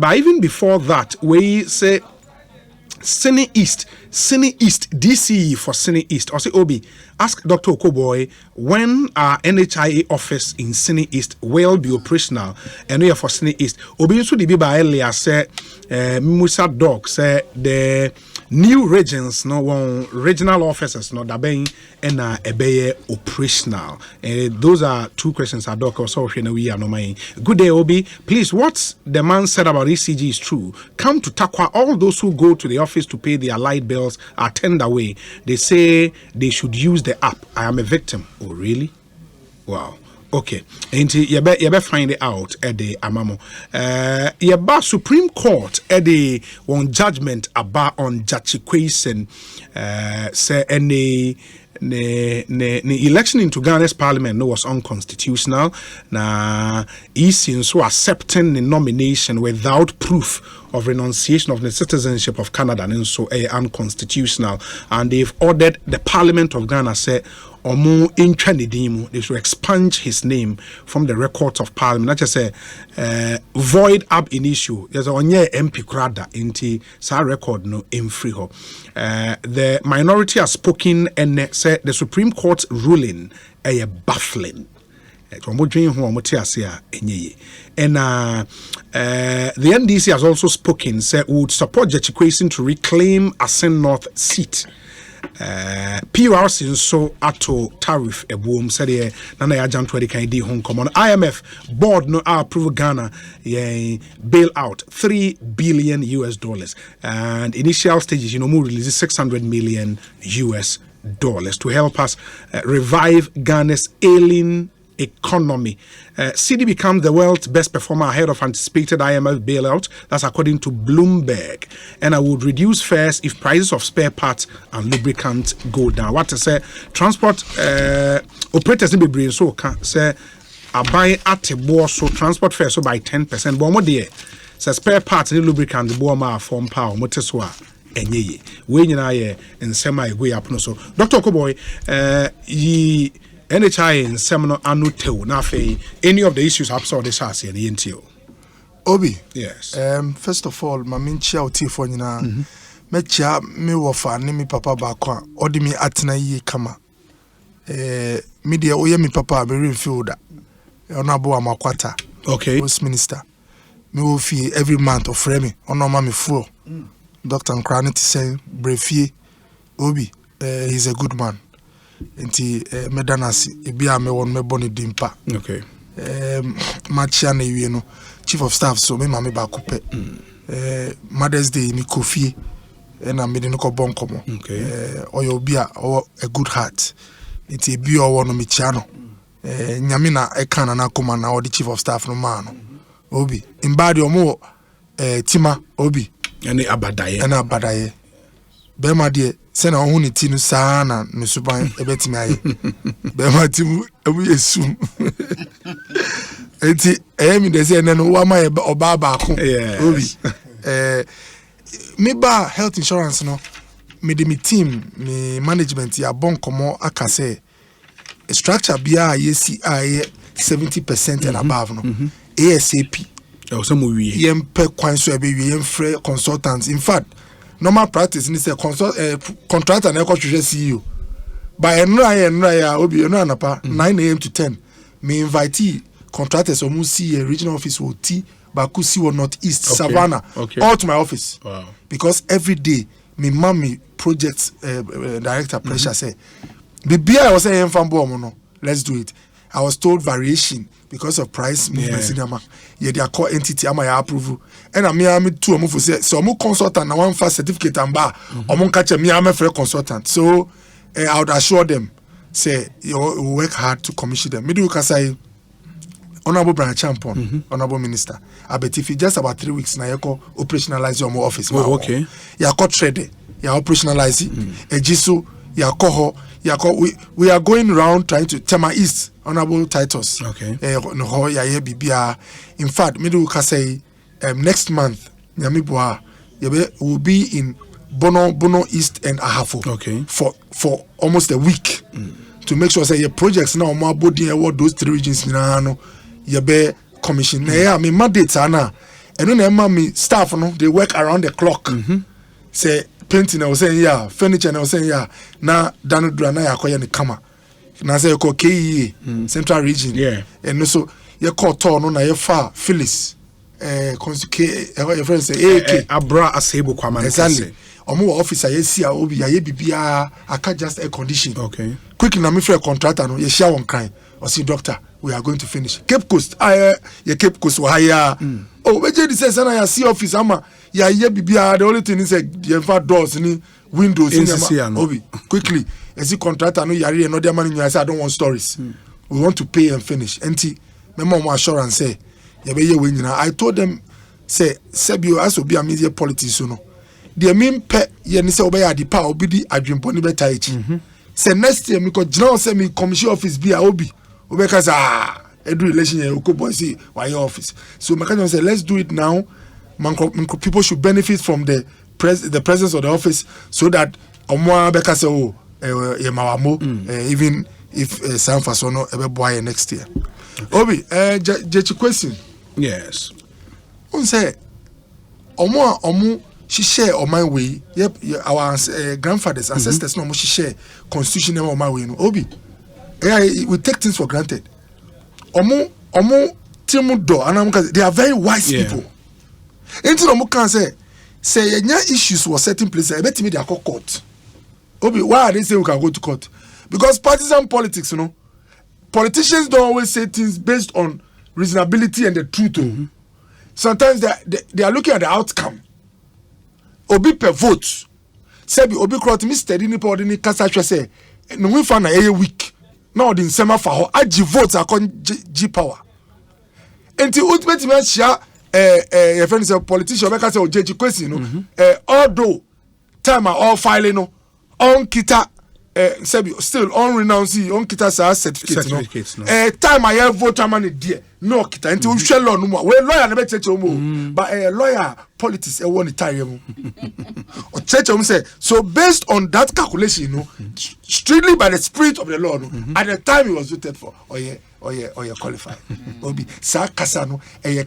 but even before that, we say Sydney East, DCE for Sydney East. Or say Obi, ask Dr. Okoboy when our NHIA office in Sydney East will be operational, and we are for Sydney East. Obi should be by earlier say Musa Dog say the new regions, no one regional offices, no dabeng and ebeye operational. Those are two questions I doc also we are no mind. Good day, Obi. Please, what the man said about ECG is true. Come to Takwa. All those who go to the office to pay their light bills are turned away. They say they should use the app. I am a victim. Oh, really? Wow. Okay, and you better find it out at the Amamo. Yeba Supreme Court at the one judgment about on Jachikwason say any the election into Ghana's parliament no was unconstitutional. Na EC so accepting the nomination without proof of renunciation of the citizenship of Canada and so unconstitutional. And they've ordered the Parliament of Ghana say Omo Intranidimu, they should expunge his name from the records of Parliament. Not just say void ab initio. There's a onye MP krada inti sa record no in free ho. The minority has spoken and said the Supreme Court's ruling a baffling. And the NDC has also spoken, said would support Jachikwason to reclaim Asen North seat. PRC so ato tariff a boom said nana ya jam 20 kan di hon common IMF board no approve Ghana bailout $3 billion and initial stages more release $600 million to help us revive Ghana's ailing economy. CD becomes the world's best performer ahead of anticipated IMF bailout. That's according to Bloomberg. And I would reduce fares if prices of spare parts and lubricants go down. What to say? Transport operators in the brain so can say I buy at a board so transport fares so by 10%. But more dear, so spare parts and lubricants the board ma form power moteswa. Enye we nyina in semi way up no so Dr. Okoboy yi NHI in seminar anutew na fe any of the issues absorb this house here the NTO Obi. Yes. First of all, my main chia oti for nyina me chia me wofa ne me papa ba kwa odi me atena yi kama me dia oye me papa be refill da honorable amakwata. Okay. Post minister me wo fie every month of frame ono ma me full Dr. Nkraniti say brefie Obi he's a good man. Nti medanasi ebia me won me boni dimpa. Okay. Machia na ewie no chief of staff so me ma me ba kope. Mother's Day ni Kofi na me de no ko bon komo. Okay. Oyo bia o a good heart. Nti ebi o no me chia no. Nyame na e kan na koma na o the chief of staff no man no. Obi imbadi omo tima Obi Any abadaye. Bema de sena ohuni tinu sana no suban ebetimi aye. Bema timu ebu yesum. Enti mi de say no wa ma oba ba ko. Obi. Me ba health insurance no. Me de me team, me management ya bon komo aka say structure bia yesi aye 70% and above no. ASAP. Some we yempe kwan so ebe yemfre consultants. In fact, normal practice ni say contractor na ekotwe CEO. By enra ya obi enra napa 9 a.m. to 10. Me invite contractors omu see regional office wo T Baku see Northeast Savannah all to my office. Wow. Because every day me mommy project director pressure say bibia I was saying no, let's do it. I was told variation because of price movement cinema. Yeah, their core entity am I approve. And I me two am for say so mo consultant na one fast certificate and bar or mo catch me am a consultant. So I would assure them say you work hard to commission them. Me do say Honorable Brian Champon, Honorable Minister. I bet if just about 3 weeks now you operationalize your office. Oh, okay. You got trade. You operationalize it. Ejisu we are going around trying to Tema East Honorable Titus. Okay. In fact, middle say next month Nyamibwa will be in Bono East and Ahafo. Okay. For almost a week to make sure say your projects now more body what those three regions no you be commission. I mean mandates are now and then me staff no they work around the clock. Say painting I was saying yeah, furniture I was saying yeah. Na danu dura na yakoye ne kama. Na say ko KE Central Region. Yeah. And so you call turn no na you fa Phyllis your friend say AK Abra Asebo Kwama. Exactly. Omo officer yesi a obi ya bibia aka just air condition. Okay. Quick na me for a contractor no ye share one kind. Or see doctor, we are going to finish. Cape Coast, ye Cape Coast wa haya. Oh, we just say sana ya see office ama ya bibia the only thing is ye fa doors ni windows ni obi. Quickly, you see contractor no yari no dey money you say I don't want stories. We want to pay and finish. Enti me mom assurance say ye be ye we nyina. I told them say sebio as obi amie politics no. The mean pe ye ni say obi ya di pa obi di adwempo ni beta echi. Say next year me ko jina say me commission office bi a obi because edu election here boy say why your office. So my cousin say let's do it now. People should benefit from the presence of the office so that omo beka say oh even if San Fasono ebe boy next year. Obi je question. Yes. On say omo she share on my way. Yep, our grandfathers, ancestors no she share constitution on my way no. Obi we take things for granted. Omo timu do and they are very wise people. Into omo can say yenya issues for certain places. I bet me they are called court. Obi, why are they say we can go to court? Because partisan politics, you know, politicians don't always say things based on reasonability and the truth. Sometimes they are looking at the outcome. Obi per vote. Sebi obi crowd me steady ni po ni kasa hwe say no we fa na week. Now the sema for ho agi votes akon G power. Enti ultimate me share your friend say politician make say ojeji kwesi no although time are all filing no on kita still on renounce on kita sa certificate no time I vote man there no kita enti we share law no more we lawyer na be cheche mo but lawyer politics e won time o cheche say so based on that calculation you know strictly by the spirit of the law no at the time he was voted for or qualified obi sa kasa no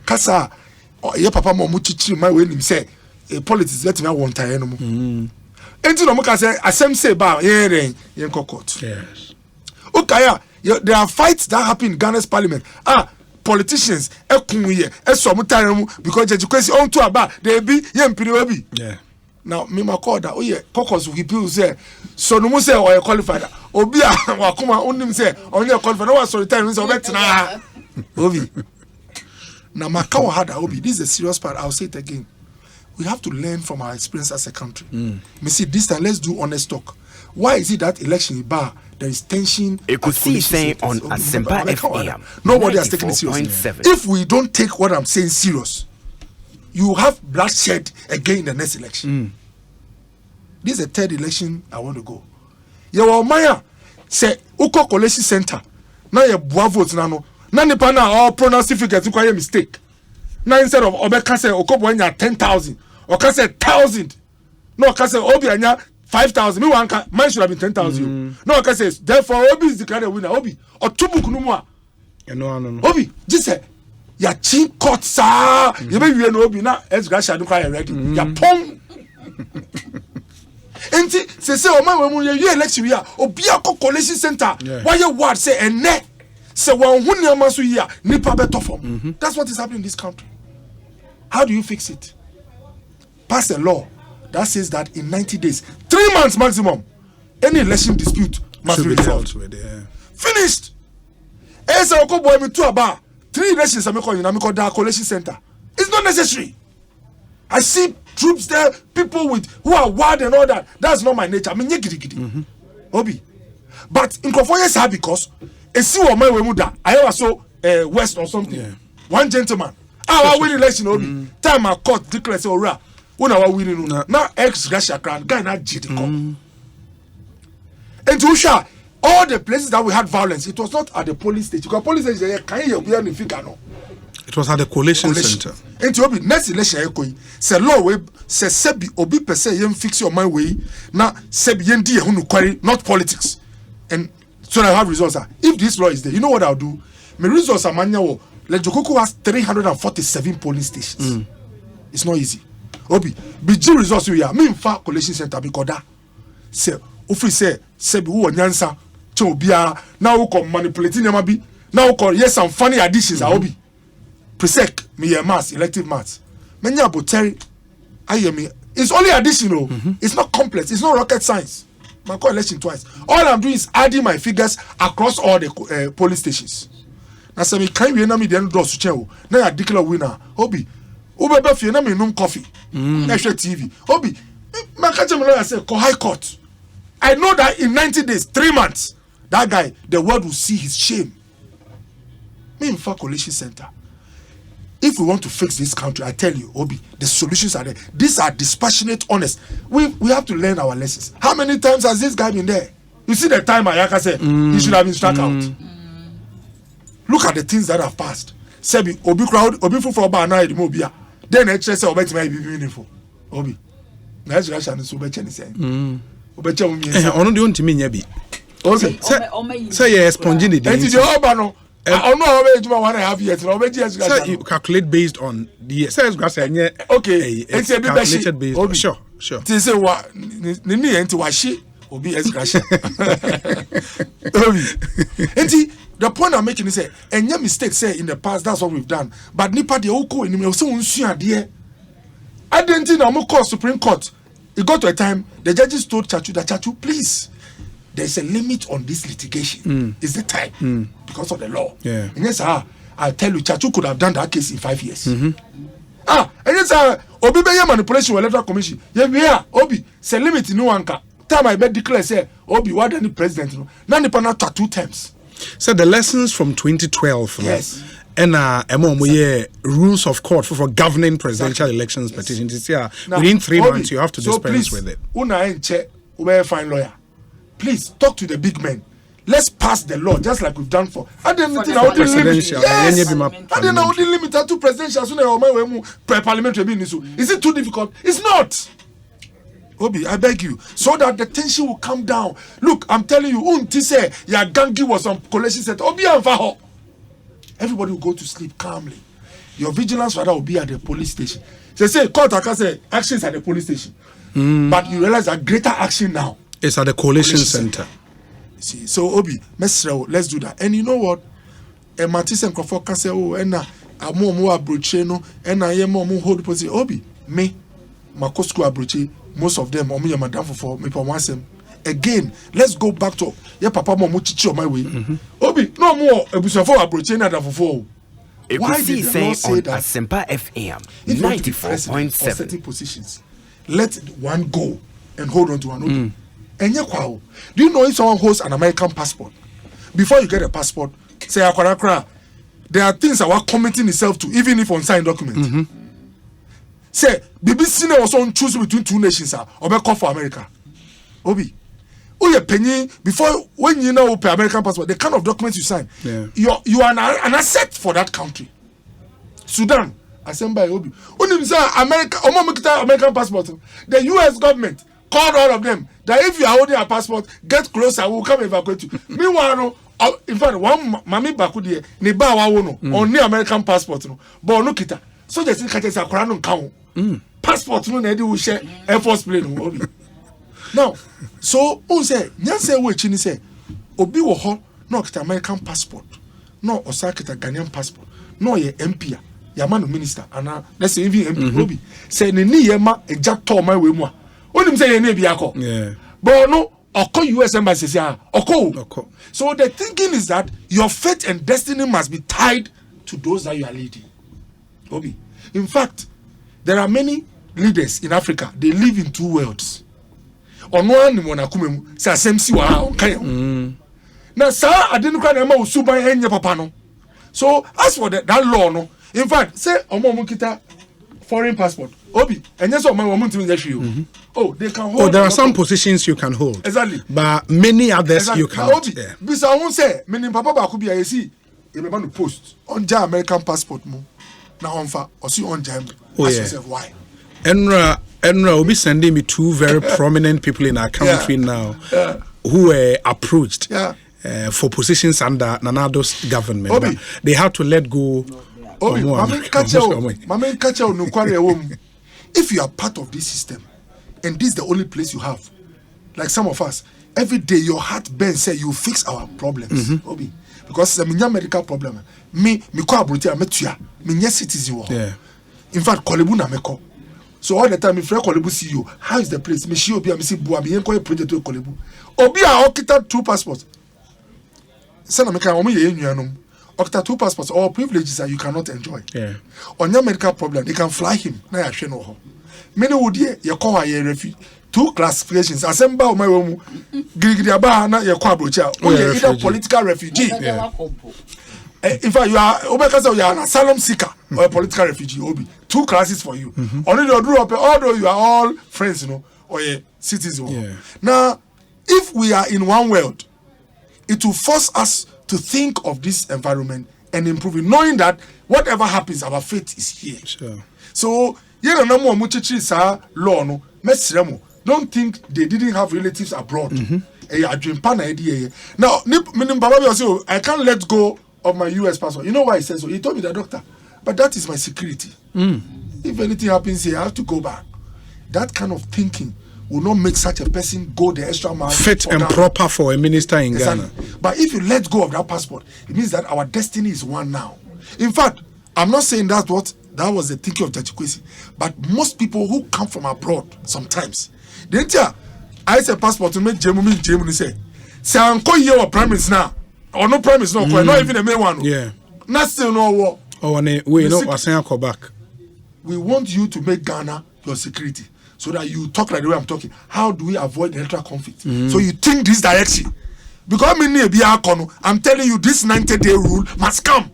kasa ye papa mo chichiri my we nim say politics let me one time no mo enti no mo ka say asem say ba yen court. Yes. Okay, there are fights that happen in Ghana's parliament. Politicians because education on to about they be yeah. Now me ma call that caucus we people say so no say or qualified obi wa kuma onim say only qualified no sorry time say obetna obi na maka wa hada obi this is a serious part. I'll say it again. We have to learn from our experience as a country. Me see this time let's do honest talk. Why is it that election bar there is tension? You could see saying on Asempa FM. Nobody has taken it seriously. If we don't take what I'm saying serious, you have bloodshed again in the next election. This is the third election I want to go. Your Maya say Uko Collection Center. Now you boa votes now. Now the panel all pronounce if you get a mistake. Now instead of Obeka say Okobo 10,000 or can say 1,000. No, can say Obi anya 5,000. Me one mine should have been 10,000. No, can say therefore Obi is declared a winner. Obi or two book no more. No. Obi just say ya chin court sa. You be we no Obi na ex-gratia do quite ready. Ya pong. Enti say o man we mu election ya Obi akọ collection center. Why you word say ene say one hu niam so ya nipa beto form. That's what is happening in this country. How do you fix it? Pass a law that says that in 90 days, 3 months maximum, any election dispute must be resolved. Finished. Esa okobo me to about 3 elections am call you da collation center. It's not necessary. I see troops there, people with who are wild and all that. That's not my nature. I mean gidi. Obi. But in Kofoye have because e si wo man we mu da. I was so west or something. Yeah. One gentleman I win election Obi. Time a court declare say ora una wa winning now ex-gratia crown guy na jidi come. And to show all the places that we had violence, it was not at the police station. Because police station can you be any figure no. It was at the coalition center. And to be next election ekoi say law we say sebi obi per se yen fix your mind way na sebi yen di ehunu kwari not politics. And so I have results. If this law is there, you know what I'll do? My results are manya wo. Lejokoko has 347 polling stations. It's not easy. Obi, BG results we are. Me infa collation center because that. Say, ofri say be who nyansa che obia na who come manipulating yama bi na who come yes some funny additions obi. Presec me maths, elective maths. Menya boteri ayemi. It's only additional. It's not complex. It's not rocket science. My call election twice. All I'm doing is adding my figures across all the police stations. Now say me can we na me den do so chen na ya declare winner. Obi Ubebe fie na me num coffee. Na share TV. Obi my catch me lawyer say go high court. I know that in 90 days, 3 months, that guy, the world will see his shame. Me in fact collation center. If we want to fix this country, I tell you, Obi, the solutions are there. These are dispassionate, honest. We have to learn our lessons. How many times has this guy been there? You see the time Ayaka said he should have been struck out. Look at the things that have passed. Sebi, Obi crowd, Obi for Bana, the Mobia. Then HS Obi might be meaningful. Obi. Nice Russian is Obi Chen saying. Obi Chen means. I don't want to mean Yabi. Say, yes, spontaneity. And it's your Obano. I know how many you want to have yet. So you calculate based on the sales grass and okay. It's a bit calculated based on sure. They say what Nini and to wash it will be as crash. And the point I'm making is say, and your mistake say in the past, that's what we've done. But Nipa de Oko in the so unsuya dear. I didn't think I'm call Supreme Court. It got to a time the judges told Chachu that Chachu, please. There's a limit on this litigation. It's the time because of the law. Yeah. And yes, I'll tell you, Chachu could have done that case in 5 years. And yes, Obi be manipulation with electoral commission. Yeah, Obi say limit no anka. Time I bet declare say Obi what any president no. Now the panel 2 terms. So the lessons from 2012. Yes. And rules of court for governing presidential elections petitions. Yeah, within 3 months you have to dispense with it. Una enche ube fine lawyer. Please talk to the big men. Let's pass the law just like we've done for. I didn't limit. Yes. I didn't limit to presidential. Parliamentary. Is it too difficult? It's not. Obi, I beg you, so that the tension will come down. Look, I'm telling you, unti say your gangi was on collation set. Obi anfaho. Everybody will go to sleep calmly. Your vigilance rather will be at the police station. They say court can say actions at the police station, but you realize that greater action now. It's at the coalition center. See, so Obi, let's do that. And you know what? A Matisse and Crawford can say, oh, and a more abrocheno, and I am more hold position. Obi, me, Makosku abroche, most of them, or me, madam for me, for once. Again, let's go back to your papa, Momuchi on my way. Obi, no more, a bush of abrochena than for. Why did the law say that? Asempa FM 94.7 positions. Let one go and hold on to one. Do you know if someone holds an American passport, before you get a passport, say Akwarakra, there are things that are committing itself to, even if unsigned document. Say, BBC was on choose between 2 nations or be call for America. Obi, you penny before when you know pay American passport, the kind of documents you sign, you are an asset for that country. Sudan, assembled by Obi. Only say America, American passport. The US government called all of them that if you are holding a passport, get closer, we'll come evacuate you. Meanwhile, in fact, one mami bakudi ne ba wa wono on the American passport no, but no kita. So just in case a Quran count. Passport no na dey we share Air Force plane no. Now, so who say nyanse we chini say obi wo ho no kita American passport, no osa kita Ghanaian passport, no ye MP ya man minister and let's say even MP obi say ne ni ye ma eja to man we mu a onim say ye na bi akọ. Yeah. But no oko US embassy say oko. So the thinking is that your fate and destiny must be tied to those that you are leading. Obi. In fact, there are many leaders in Africa. They live in 2 worlds. Ono ani mo na kumemu say asemsi wa kan. Na sa adenuka na ma usuban enye papa no. So as for that law no, in fact, say omo kita foreign passport. Obi, and yes, oh, they can hold. Oh, there are some positions you can hold. Exactly. But many others you cannot. Yeah. Because I won't say, meaning Papa Bakubi, I see, you to post on the American passport. Now on fa, or see on Jam. Oh, yeah. Yourself, why? Enra will be sending me 2 very prominent people in our country now who were approached for positions under Nanado's government. Obi. They had to let go. Mama catch no kware wom if you are part of this system, and this is the only place you have, like some of us, every day your heart bends say you fix our problems. Obi, because it's a medical problem. Me call abrotia metua. Me citizen. Yeah. In fact, Kolebu na meko. So all the time, if Kolebu see you, how is the place? Me she obi me see bua me yenko project to Kolebu. Obi a okita 2 passports. Sana meka omo ye nuanom. Okita 2 passports or privileges that you cannot enjoy. Yeah. On your medical problem, they can fly him. Na ya hwe no ho. Many would ye call a refugee. 2 classifications. Asemba o mawo girigiri aba na ye kwa brocha. Either political refugee. Yeah. In fact, you are an asylum seeker or a political refugee. Obi 2 classes for you. Only the Europe, although you are all friends, or a citizen. Yeah. Now, if we are in one world, it will force us to think of this environment and improve it, knowing that whatever happens, our fate is here. Sure. So, law no. Don't think they didn't have relatives abroad. Now, I can't let go of my US passport. You know why he says so? He told me that, doctor, but that is my security. If anything happens here, I have to go back. That kind of thinking will not make such a person go the extra mile. Fit and proper for a minister in Ghana. But if you let go of that passport, it means that our destiny is one now. In fact, I'm not saying that was the thinking of Judge Kwesi, but most people who come from abroad sometimes, they tell I say passport to make Jemu say I'm calling you premise now. Or no premise, no, not even a main one. Yeah. Not still no war. Oh, we know what's saying call back. We want you to make Ghana your security so that you talk like the way I'm talking. How do we avoid electoral conflict? So you think this direction. Because I'm telling you this 90-day rule must come.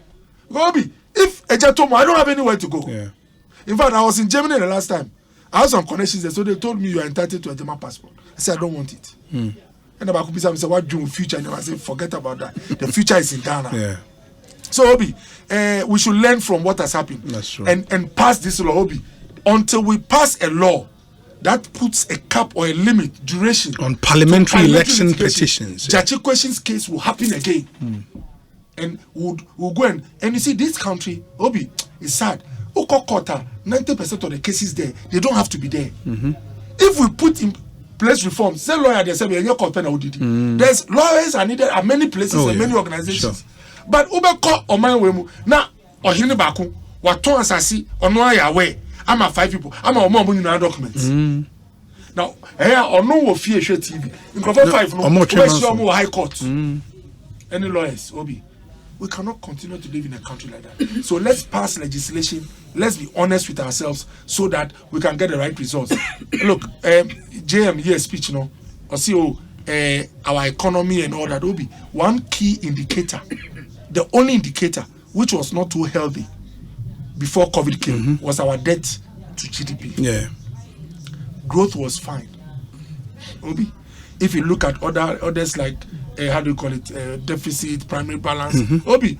If Ejatomo, I don't have anywhere to go. Yeah. In fact, I was in Germany the last time. I have some connections there, so they told me you are entitled to a German passport. I said I don't want it. And about Kubisa said, what do you future? And I said, forget about that. The future is in Ghana. Yeah. So Obi, we should learn from what has happened. That's true. And pass this law, Obi. Until we pass a law that puts a cap or a limit, duration on parliamentary election petitions. Judge Question's case will happen again. And we'll go and you see this country, Obi, is sad. Okokota, 90% of the cases there, they don't have to be there. If we put in place reforms, say lawyer they say there's lawyers are needed at many places and many organizations. Sure. But Ubeko Oman now Ohini Baku, Waton Asasi, Onoya way. I'm a 5 people, I'm a more documents. Now, here or no fear TV. In 5 no high court. Any lawyers, Obi. We cannot continue to live in a country like that. So let's pass legislation. Let's be honest with ourselves so that we can get the right results. Look, JM here speech, or see our economy and all that will be one key indicator. The only indicator which was not too healthy before COVID came was our debt to GDP. Yeah. Growth was fine. Obi, if you look at others like how do you call it? Deficit, primary balance. Obi,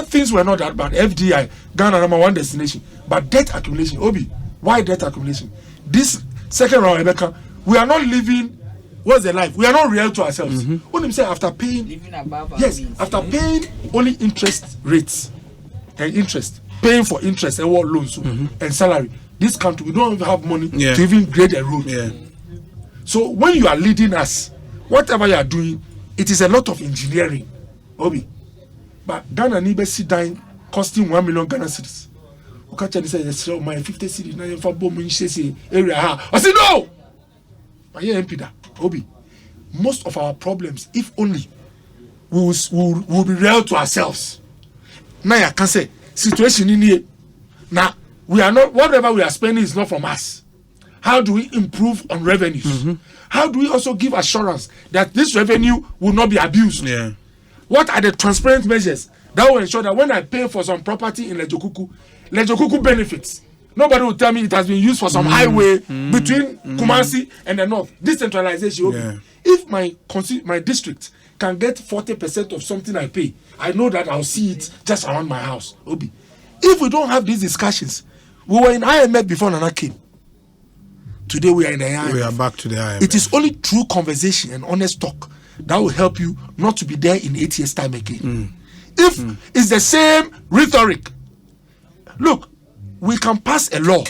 things were not that bad. FDI, Ghana #1 destination. But debt accumulation, Obi, why debt accumulation? This second round, Rebecca, we are not living. What's the life? We are not real to ourselves. What do you say after paying? Living above our Yes, means. after paying only interest rates and interest, paying for interest and what loans and salary. This country, we don't even have money to even grade a road. Yeah. So when you are leading us, whatever you are doing, it is a lot of engineering, Obi. But Ghana need sit down costing 1 million Ghana cedis. Okay, they say yes, my 50 cedis now for bomb area. I say no. I hear MP da, Obi. Most of our problems, if only we will be real to ourselves. Now I can say situation in here. Now we are not, whatever we are spending is not from us. How do we improve on revenues? How do we also give assurance that this revenue will not be abused? Yeah. What are the transparent measures that will ensure that when I pay for some property in Lejokuku benefits? Nobody will tell me it has been used for some highway between Kumasi and the north. Decentralization. Yeah. If my district can get 40% of something I pay, I know that I'll see it just around my house. Obi. If we don't have these discussions, we were in IMF before Nana came. Today we are in the IMF. We are back to the IMF. It is only true conversation and honest talk that will help you not to be there in 8 years' time again. If it's the same rhetoric, look, we can pass a law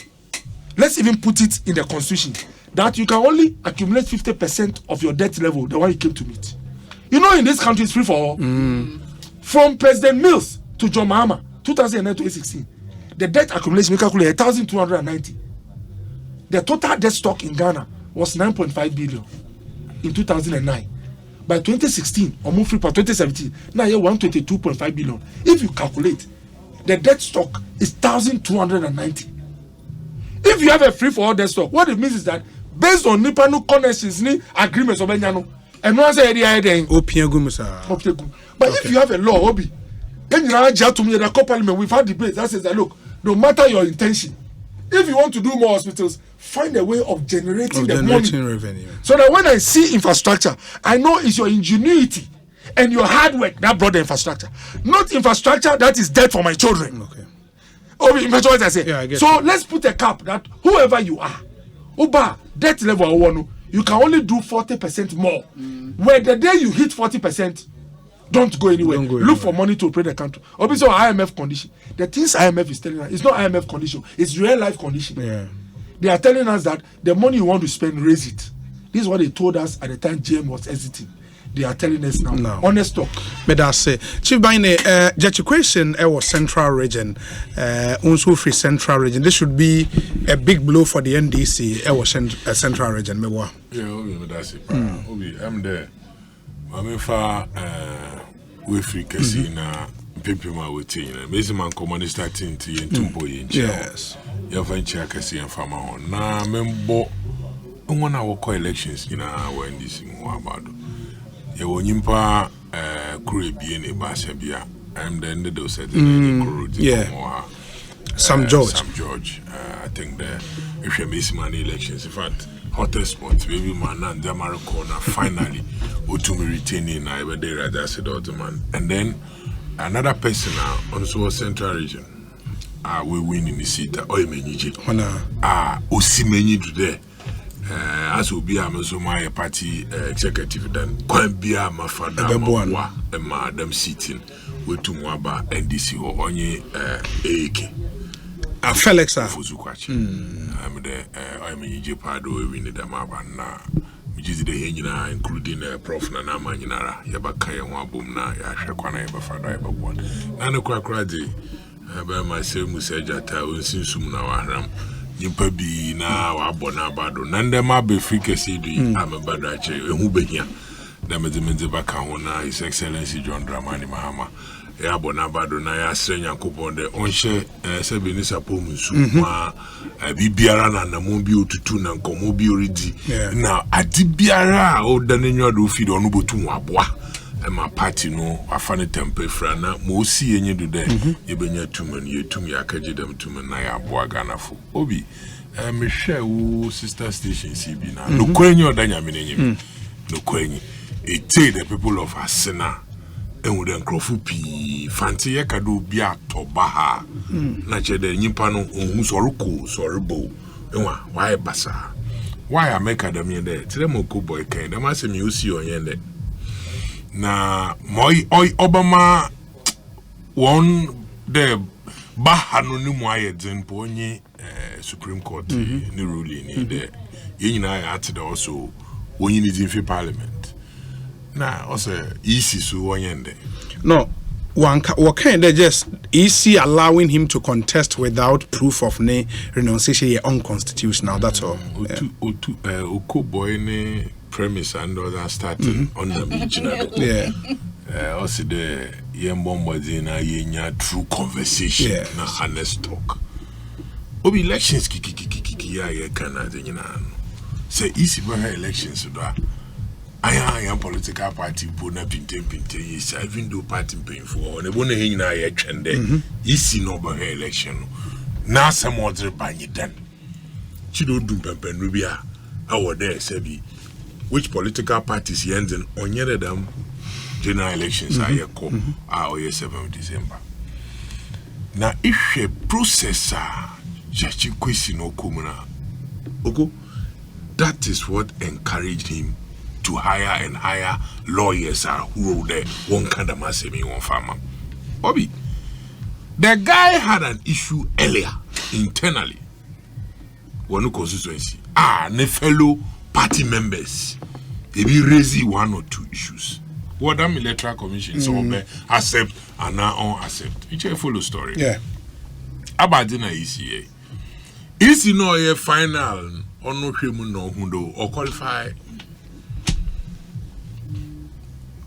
let's even put it in the constitution that you can only accumulate 50% of your debt level, the one you came to meet. You know, in this country, it's free for all. From President Mills to John Mahama, 2009 to 2016, the debt accumulation we calculate 1,290. The total debt stock in Ghana was 9.5 billion in 2009. By 2016, or more free for 2017, now you're 122.5 billion. If you calculate, the debt stock is 1,290. If you have a free for all debt stock, what it means is that based on Nipano connections, agreements of Benyano, and no answer but if you have a law, Obi, then you know to me the parliament, we've had debates that says that look, no matter your intention, if you want to do more hospitals, find a way of generating the money. Revenue. So that when I see infrastructure, I know it's your ingenuity and your hard work that brought the infrastructure, not infrastructure that is dead for my children. Okay. Obi, you what I say? Yeah, I get so you. let's put a cap that whoever you are, Oba, debt level, you can only do 40% more. Where the day you hit 40%, don't go anywhere. Look for money to operate the country. Obviously, IMF condition. The things IMF is telling us, it's not IMF condition, it's real life condition. Yeah. They are telling us that the money you want to spend, raise it. This is what they told us at the time GM was exiting. They are telling us now. No. Honest talk. But I say, Chief Baine, the question was central region, also free central region. This should be a big blow for the NDC. Was central region. Yeah, that's it. I'm there. I'm far. We free casino. People my waiting. Basically, man, command starting to Tumbo in. Yes. You find Chakasi and Farmer on. Now, member. One our elections in our NDC about. You won't impa Caribbean in Basabia. I'm the end of those at Sam George. Sam George. I think the if you miss money elections, in fact, hottest spot, baby man and Damara corner finally Utumi retaining I were there that's the man. And then another person also Central Region. We win in the seat. Osimeni today. As will be a Mazoma party executive, then quite be a Mafada and Madam sitting with Tumwaba NDC or only AK. Felix Fuzukwachi. I'm the I'm in Japado, we need a mabana, which is the Hina, including Prof Nana Manara, Yabakaya Wabumna, Yashakwana, Bafada, one. Nano Kwakradi, by myself, Musajata, Unsum Nawaram. Nimpa bi na wabona bado nande ma be frikesi du amebado ache ehu behia na meze baka ho na His Excellency John Dramani Mahama ya abona bado na ya senya kopon de onhye sebe ni sapom nsu ma bibiara na namu bi otutu na nkomo bi oridi na adi biara o danenwa do fi do no botu aboa ma party no afane tempe frana mo si enye do de ebenya tuman yetum ya kaje dem tuman na ya aboa ganafo obi me hwe wo sister station CB na no kwenye odanya menenyim no kwenye ete the people of Asena enwo de nkrofo pi fanti ye kado bi atoba ha na che de nyimpa no ohun soroko sorebo enwa why basa why ameka dem ye de tire mo ko boy kan dem asem you see onye de na moi Obama one the bahano ni mo ayedzen po onye Supreme Court ni ruling ni de yenyina ya ate de also onye ni din fi parliament na also easy so onye de no what kind of just easy allowing him to contest without proof of renunciation unconstitutional, that's all. Oko boy ne premise and other starting on the also the young bombardina yenya true conversation na honest talk obi elections kiki ya Canada say easy for elections do I am political party bona pinte yes even do party paying for ne bona he nyina ya twende easy no be election na some other banye dan chido dum pempen bia awo there say bi which political parties yending onyere them general elections are here come are 7 December. Now if a processor just question no kumuna ogo that is what encouraged him to hire and hire lawyers who wrote there one kind of massimi one farmer. Bobby, the guy had an issue earlier internally one constituency ne fellow party members they be raising one or two issues. What that electoral commission so accept and now unaccept. It's a full story. Yeah. About the ECA. Is you know a final or no no hundo or qualify.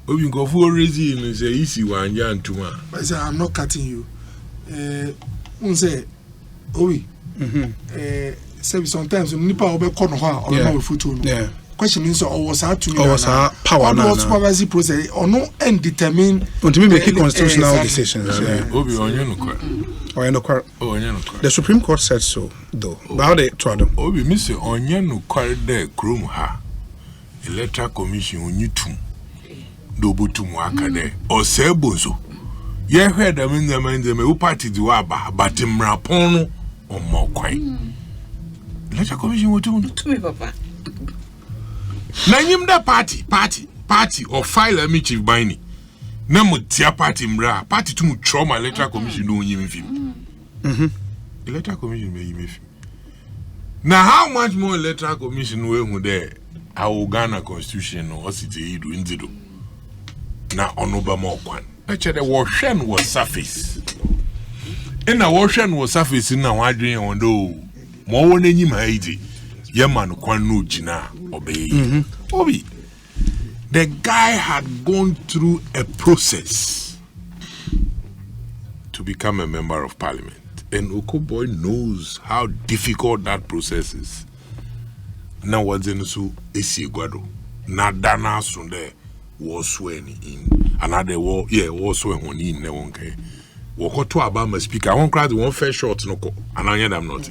We go for raising is a easy one yan to one. I say I'm not cutting you. Say sometimes nipa obe kono ha or no futu. Yeah. Question is was how to me power no supervisory process or no and determine to make constitutional decisions. Obi onye the Supreme Court said so though. About the Trodom. Obi Mr. Onye no kware de krom ha. Electoral Commission onyitum. Do butum aka de. O se bozo. Ye hwe da men me party di wa ba batimrapon no o mo kwan. Electoral Commission wotum to me papa. Nanyim da party or file me chief binding. Na mo tia party mra party to mu trauma electoral commission no yim film. Electoral commission me yim film. Now how much more electoral commission we hu there our Ghana constitution no osite idu nzido. Na onoba mo kwan. Na che the washen was surface. And na washen was surface na wadwen ondo. Mo won anyim ha ide. Yaman kwan no jina obey. Obi. The guy had gone through a process to become a member of parliament. And Okoboy knows how difficult that process is. Now what's in so esi guado. Na dana sunde was swearing in. Another war, was swearing in ne wonke. Woko to Obama speaker. I won't cry the one fair shot no ko. And I am not.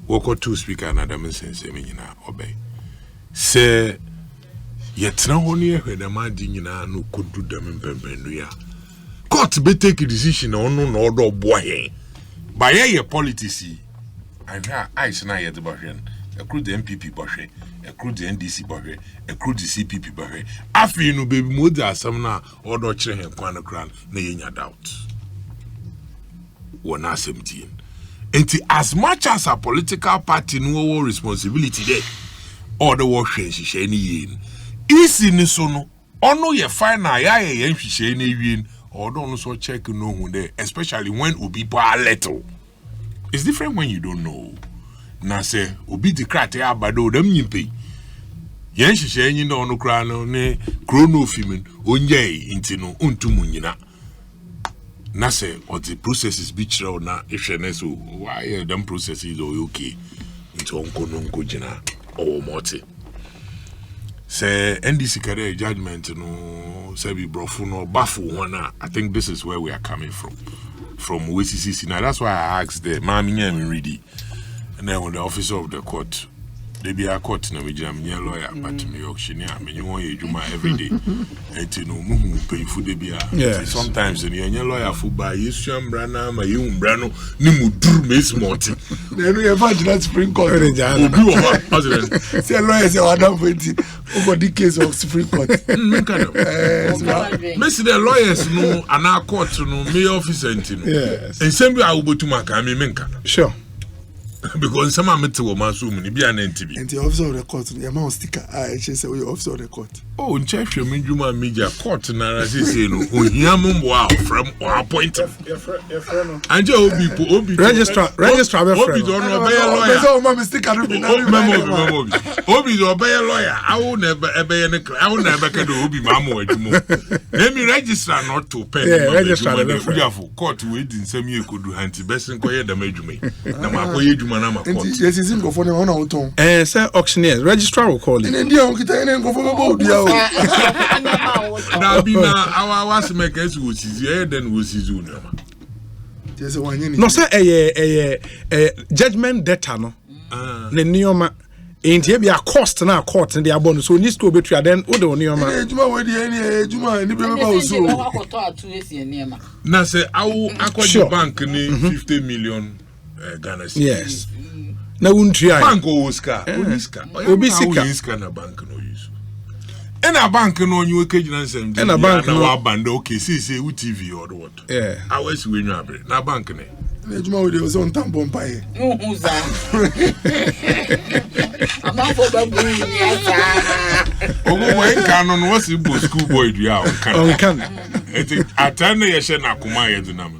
Woko to speaker another man sense me na obey. Say yet na honi ehwe da ma di nyina no kodu da mpempenu ya. Court be take a decision on no order boy. By your politics and I na yet bohwen. Accrued the MPP bohwen, accrued the NDC bohwen, accrued the CPP bohwen. Afi no baby mo da asam na order kire hen kwan kran na yenya doubt. Wona 17. And as much as a political party no responsibility there, or the war she any yin. Is in so no, or no ye final ya she any yin, or don't so check no who there, especially when ubi pa little. It's different when you don't know. Na say ubi the crat ya bado them yimpe. Yen she any no no crano ne chrono filming onye intino untumunyina. Na say or the processes be true na if so why them processes are okay into onko jina or moti say NDC carry judgment no say be brofu no bafu one. I think this is where we are coming from WCCC. Now that's why I asked the mammy and ready and then when the officer of the court they be a court na me jam lawyer but me auctioneer me you want you every day and you know pay for the bia sometimes and your lawyer for buy you shambra na ma you brano ni mu dur me smart then we imagine that Supreme Court obi o president say lawyer say Adam Fenty over the case of Supreme Court me see the lawyers no ana court no me officer ntino yes and same way I will to maka me menka sure. Because some are meant to mass woman, be an NTB. And the officer of the court, the amount sticker, I say, we officer of the court. Oh, in church, you mean, you might media court, and I say, no, wow, from our point. And you will be registrar, Obi don't obey a lawyer. Obi don't obey a lawyer. I will never obey any. I will never can do Obi Mamo. Let me register not to pay. Register the court waiting. Some year could do anti best and quiet the major me. Now, yes, it's in go for the one out on. Say auctioneers, registrar will call In you. India, we can go for now be now our was makers which is here then was his own. No, sir, a judgment data no. The Neoma ain't here be a cost na court and they are bonus. So needs to be betray then Odo Neoma. Now say I will acquire bank ni 50 million Ghana cedis. Yes. Na untria. Bank Oscar. Oscar na bank no use. And a bank no you cage na sem. And a bank no band okay say TV or what. Yeah. I was we na bank ne. Ejuma we was on tambo mpae. Who's that? I'm not for babu. Ogo when canon was in school boy do ya can. Atana ye she na kuma ye di na me.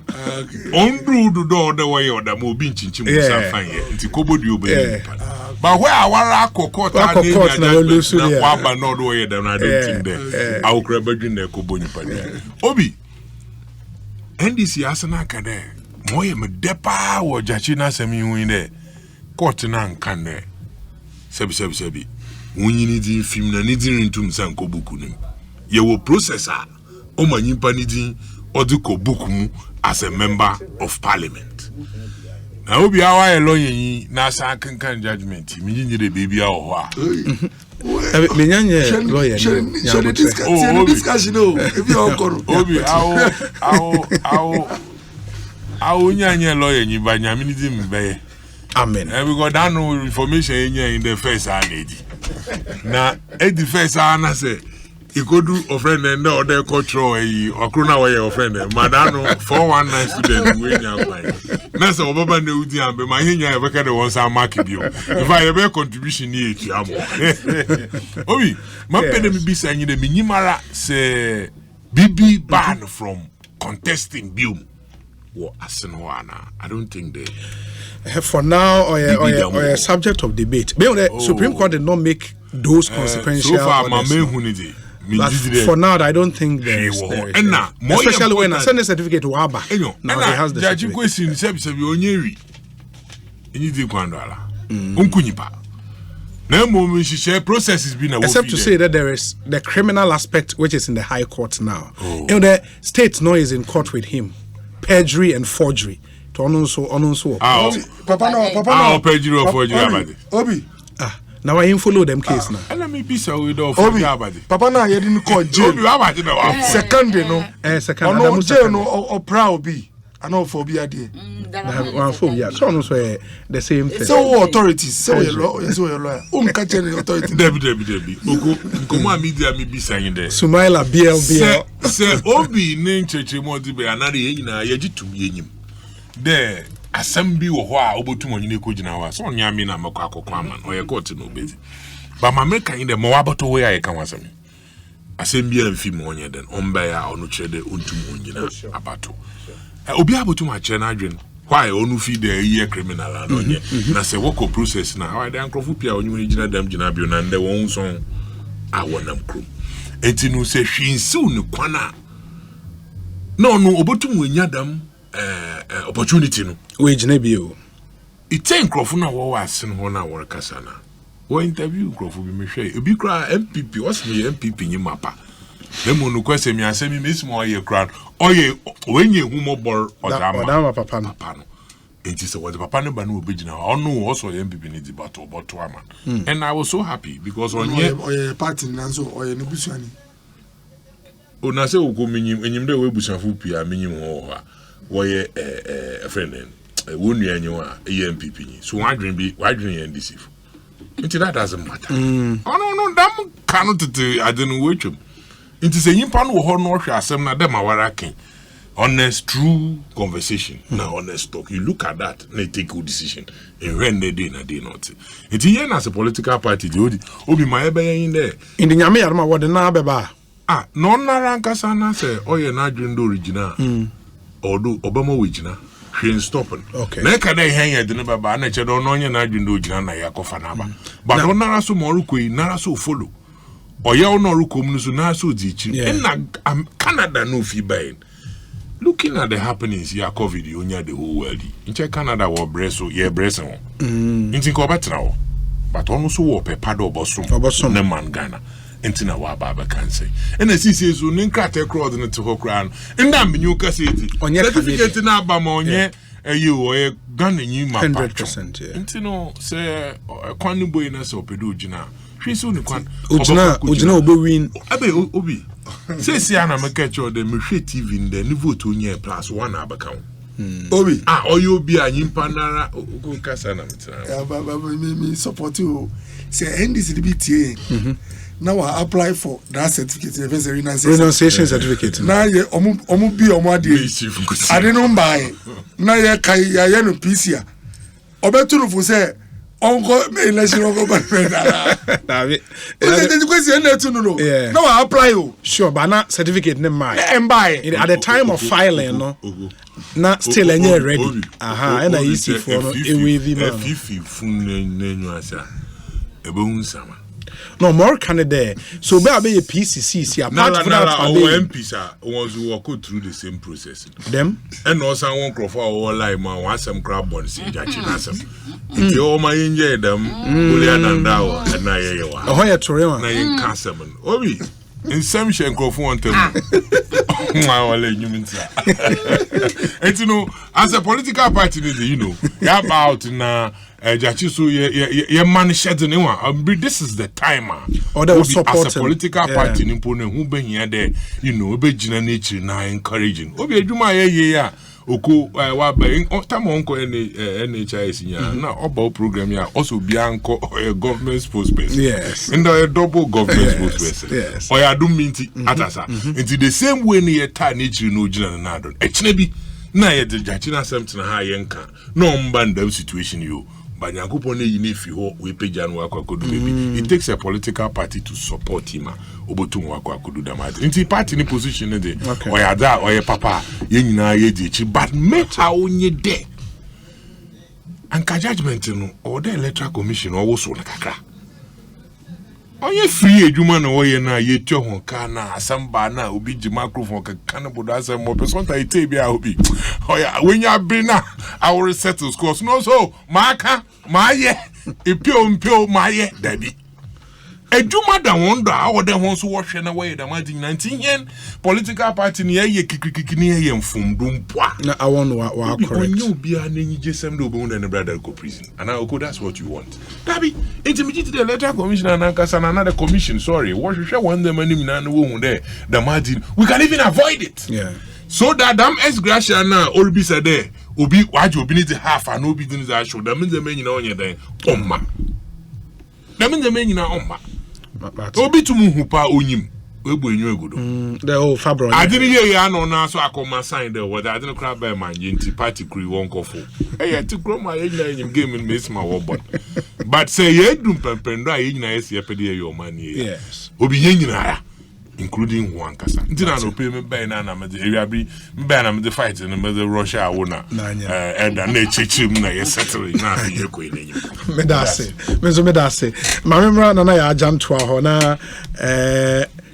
Ondu do do the way or the mo bi nchinchi mo sa fan ye. Nti kobo di obey. But where our court na waba no do ye dem na don't think there. I will grab begin na kobo ni pa there. Obi NDC asana ka there. Moye me depa wo jachi na semi hu there. Court na nkan there. Sebi. Wonyini di film na ni di ntum san ko buku nim. Ye wo processor o manyimpa ni di odiko buku mu as a member of parliament. Na obi awa lawyer yi na sa kan judgment mi nyi de baby a ho a. Me nyanye lawyer ni. Discussion o. If you okoro. Obi awo nyanye lawyer ni ba nyame ni di mbeye. Amen. And we got that no information in the first lady. Now, at the first I say, you could do a friend and the other control or crona way of friend. Madano 419 student win your mind. That's a Baba Neudian, but my hinya ever kind of once I mark you. If I ever contribution here, Obi, my penny be saying the minimara say BB ban from contesting Bill. Well, I don't think they. For now, or a subject of debate. But the Supreme Court did not make those consequential. So far, my but for now, I don't think there is. Especially when I send a certificate to Waba. Now he has the certificate. Except to say that there is the criminal aspect which is in the High Court now. The state now is in court with him. Perjury and forgery. To onunso. Papa no. Perjury or forgery. Obi. Now I follow them case now. And let me be so with all forgery. Papa na you didn't call jail. Second no. Second. No jail no or proud be. I know for be there. One phobia. So also the same thing. So authorities. So your lawyer. Catch any authority. Debbie. Nkoma media me be saying there. Sumaila BL. Say Obi name church mo di be anade ye nyina ye gitum ye nyim. There assembly wo ho a obotum onyine ko gina wa. So nya me na makọ akọkọ ama no ye court no bezi. But my make in the mo waboto we ya kan wasam. Assembly amfi mo onye den omba ya onu chede ontum onyina abato. Obi abotum a che na adwen why onu fi the year criminal and onye na se work process na how dey ankrofo pia onye gina dam gina bio na nde won so a wonam krom enti no se hwinsiw ne kwana no obotum wanya dam opportunity no we gina bio ite ankrofo na wo asen ho na wor kasa na wo interview ankrofo bi me hwe obi kra MPP what's me MPP nyi mapa Nemo no kwese mi asemi mesimo oye crowd oye wenye humobor odama papa no enti se what papa no ba no obegina onu also ye MPP ni di battle ama and I was so happy because oye party nanso oye no busuani ona se ugo minyim enyim de we busuafo pia minyim ho ha oye friend wonu anyewa MPP ni so wadwen ye NDC enti that doesn't matter no dam cannot I don't know which it is a yimpan wo ho no hwe asem na dem awara ken honest true conversation na honest talk you look at that na take good decision and when they dey na dey not it here as a political party the obi my ebe yin there in the nyame yarma wo de na beba no na ranka sana say oye na adwen do original odo obama original hwe stopping okay na ka dey hen ye de na baba na che do no onye na adwen do original na yakofa na ba but no na so mo ru koi na so follow Oya onoru komunusu na so dichi. And Canada no fi buying. Looking at the happenings here, COVID, onya the whole world. In Canada wa breso, ye breso. Inti ko betra. But also wo pe pado bosom. Ne man Ghana. Inti na wa baba kan say. And the CC so ninka te crowd na to crown. Inda menyu ka city. Certificate na ba ma onye you Ghana nyi ma 100%. Yeah. Inti no say kwanu boy na so pedo gina. Ujina obo win. Abe obi. Say si ana make sure the me TV in the vote onye +1 abaka. Obi. Oyo obi anyimpa nara go kasa na mtira. Me support you. Say NDC be tie. now I apply for that certificate. If it's a renunciation certificate. Now you omu be omwadi. I didn't buy. Now you can no PC. Obetu for say uncle me election go back. Now I apply you. Sure, but not certificate name my. And buy at the time of filing, no. Not still any ready. Aha, and I used to for a fifi fun sama. No more Canada. So be a PCC. Apart from that, our MPs ones who walk through the same process. Them and also one crop for all like man want some crab on see jachinasam. If you all my enjoy them, Julian and Dow and I. Oh, yeah, Torian. I Cassaman. Obi. In some shen crop one to my humans. And you know, as a political party, you know, you're about now. So your man shed anyone. This is the time. Or that was as a political party in Pune who been here there, you know, be nature now encouraging. Obi Juma yeah. Oko wabe time onko NHIS now about program ya also be anko government spokesperson. Yes. And a double government spokesperson. Yes. Or ya do minti atasa. Into the same way near time nature no jina na don. Echnebi na ye de jachina something ha yenka. No mbanda situation you. It takes a political party to support him. Into party in position or ya da or ya papa but make how only there. And judgment or the electoral commission also like onye free ejuma na wo ye na ye twa ho ka na asamba na obi ji microphone ka kana bodo asem mo person ta ite bia obi oya wenya be na our settle scores no so maka maye epio maye dabi ejuma da wonder how dem won so wo hwe na we da 19 yen political party ni ye kikikiki ni ye mfumdum poa na I want wa correct onye obi a na nyi jesem do bo na brother go prison and okay that's what you want dabi intermediate the electoral commission and another commission sorry what you want them any na wo there the margin we can even avoid it so that damn ex gratia na obi said there obi waje obi need half and obi didn't that show that means the men na onye there omma that means the men na omma obi tumu hupa onyim webo enyo egodo the whole fabric I didn't hear ya no na so akoma sign there what I didn't crab by man yenti party crew won kofo eh to grow my enyim game in miss my wobot but say ye dum pempendo a yenyina yes ye pede your money yes obi yenyina ya including one kasa ntina no pay me buy na me area bi me na me fight na me Russia wona and na chechim na ye settle na ye ko enyim me da say ma memra na ya ajanto ho na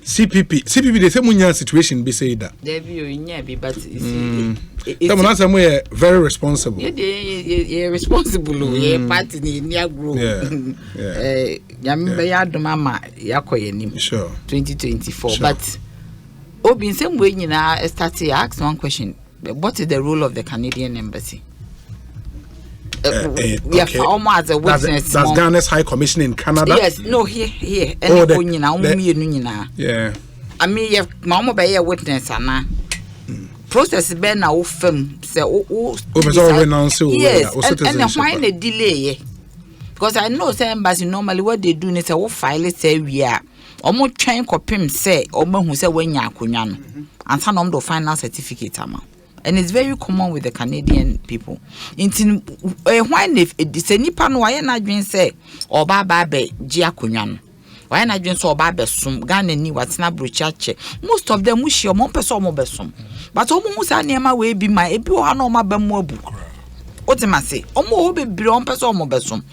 CPP they say munya situation be say that there be you be but it's very responsible yeah responsible yeah party ni agro ya me ya do mama yakoye nim sure 2024 sure. But obi same way nyina start to ask one question: what is the role of the Canadian embassy? We have almost as a witness. That's Ghana's High Commission in Canada. Yes, no, here. Yeah. I mean, you have mama be a witness, Anna. Process be na o fam say yes, and why the delay? Because I know say embassy normally what they do is say we file it say we are omo twen kopim say omo hu say wanya akonwa no ansa no do final certificate ama. And it's very common with the Canadian people. When if it's any pan why na dwen say oba ba be ji akonwa no. Why na dwen say oba be som Ghana ni watina brochache. Most of them wish your mom person omo be som. But omo hu say niam we bi ma ebi o ha na omo ba mu abu. Otima say omo o be bi on person omo be som.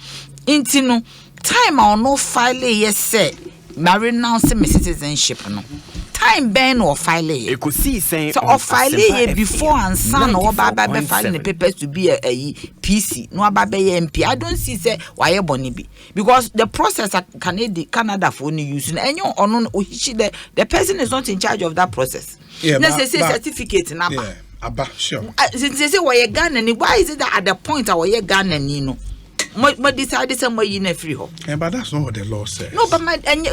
Inti no time I no file yes say marry now say my citizenship no. Time ben or file it. So or file it before and son or baba be filing the papers to be a PC. No baba MP. I don't see say why bonny be because the process at Canada for only using and you or no the person is not in charge of that process. Yeah, let's say certificate number. Yeah, sure. Since they say why you Ghana, why is it that at the point where you Ghana, you know? But decided somewhere in a free home. Yeah, but that's not what the law says. No, but my and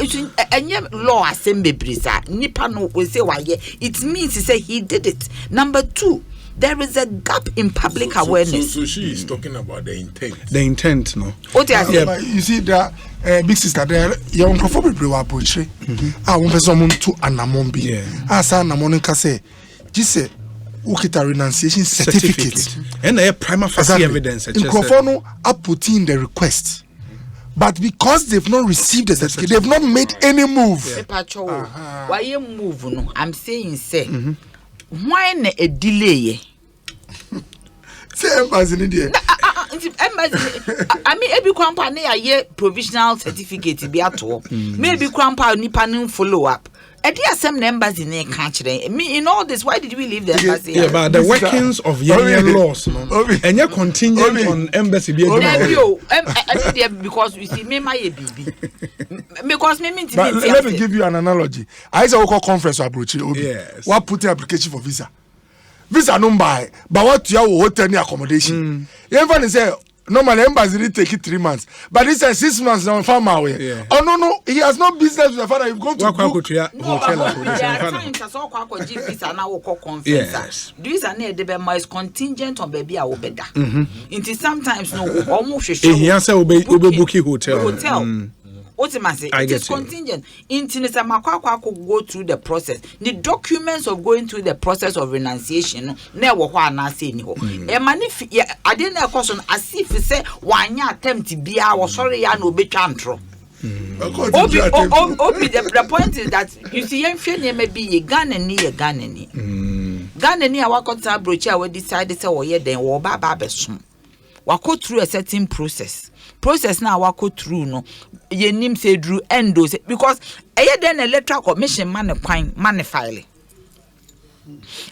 law assembly brisa. Nipa no will say why it means to say he did it. Number 2, there is a gap in public awareness. So she is talking about the intent. The intent, no. What you say? You see that big sister there, young couple people were poetry. I want someone to anamombi. As anamon can say, just say, ukita renunciation certificate. And a prima facie evidence. Microphone are putting the request. But because they've not received the certificate, they've not made any move. Why you move? No, I'm saying, say, why not a delay? Say embassy in India. I mean, every company a year provisional certificate be at all. Maybe grandpa nipa follow up. And there are some members in the country. Me in all this, why did we leave the embassy? Yeah, but the workings of union laws, no, and you're contingent on embassy. Because you see, me my baby. Because me mean. Let me give you an analogy. I said, "Local conference approach." Yes. What put the application for visa? Visa no buy, but what you have hotel ni accommodation. Even say. Normally, embassy did take it 3 months, but this is 6 months now. Farm away. Yeah. Oh no, he has no business with the father. You've gone to yes. These are near the is contingent on baby or better. Until sometimes no, almost he has a booking hotel. Ultimately, it is contingent. Intimacy could go through the process. The documents of going through the process of renunciation, never one I say no. I didn't have a question as if you say, why not attempt to be our sorry, I know be chantro. The point is that you see, young may be a gun and near gun and gun and near what got brochure, I decided to say, then or babasum. Wako through a certain process now wako through no ye nim say drew endo say because then electoral commission money file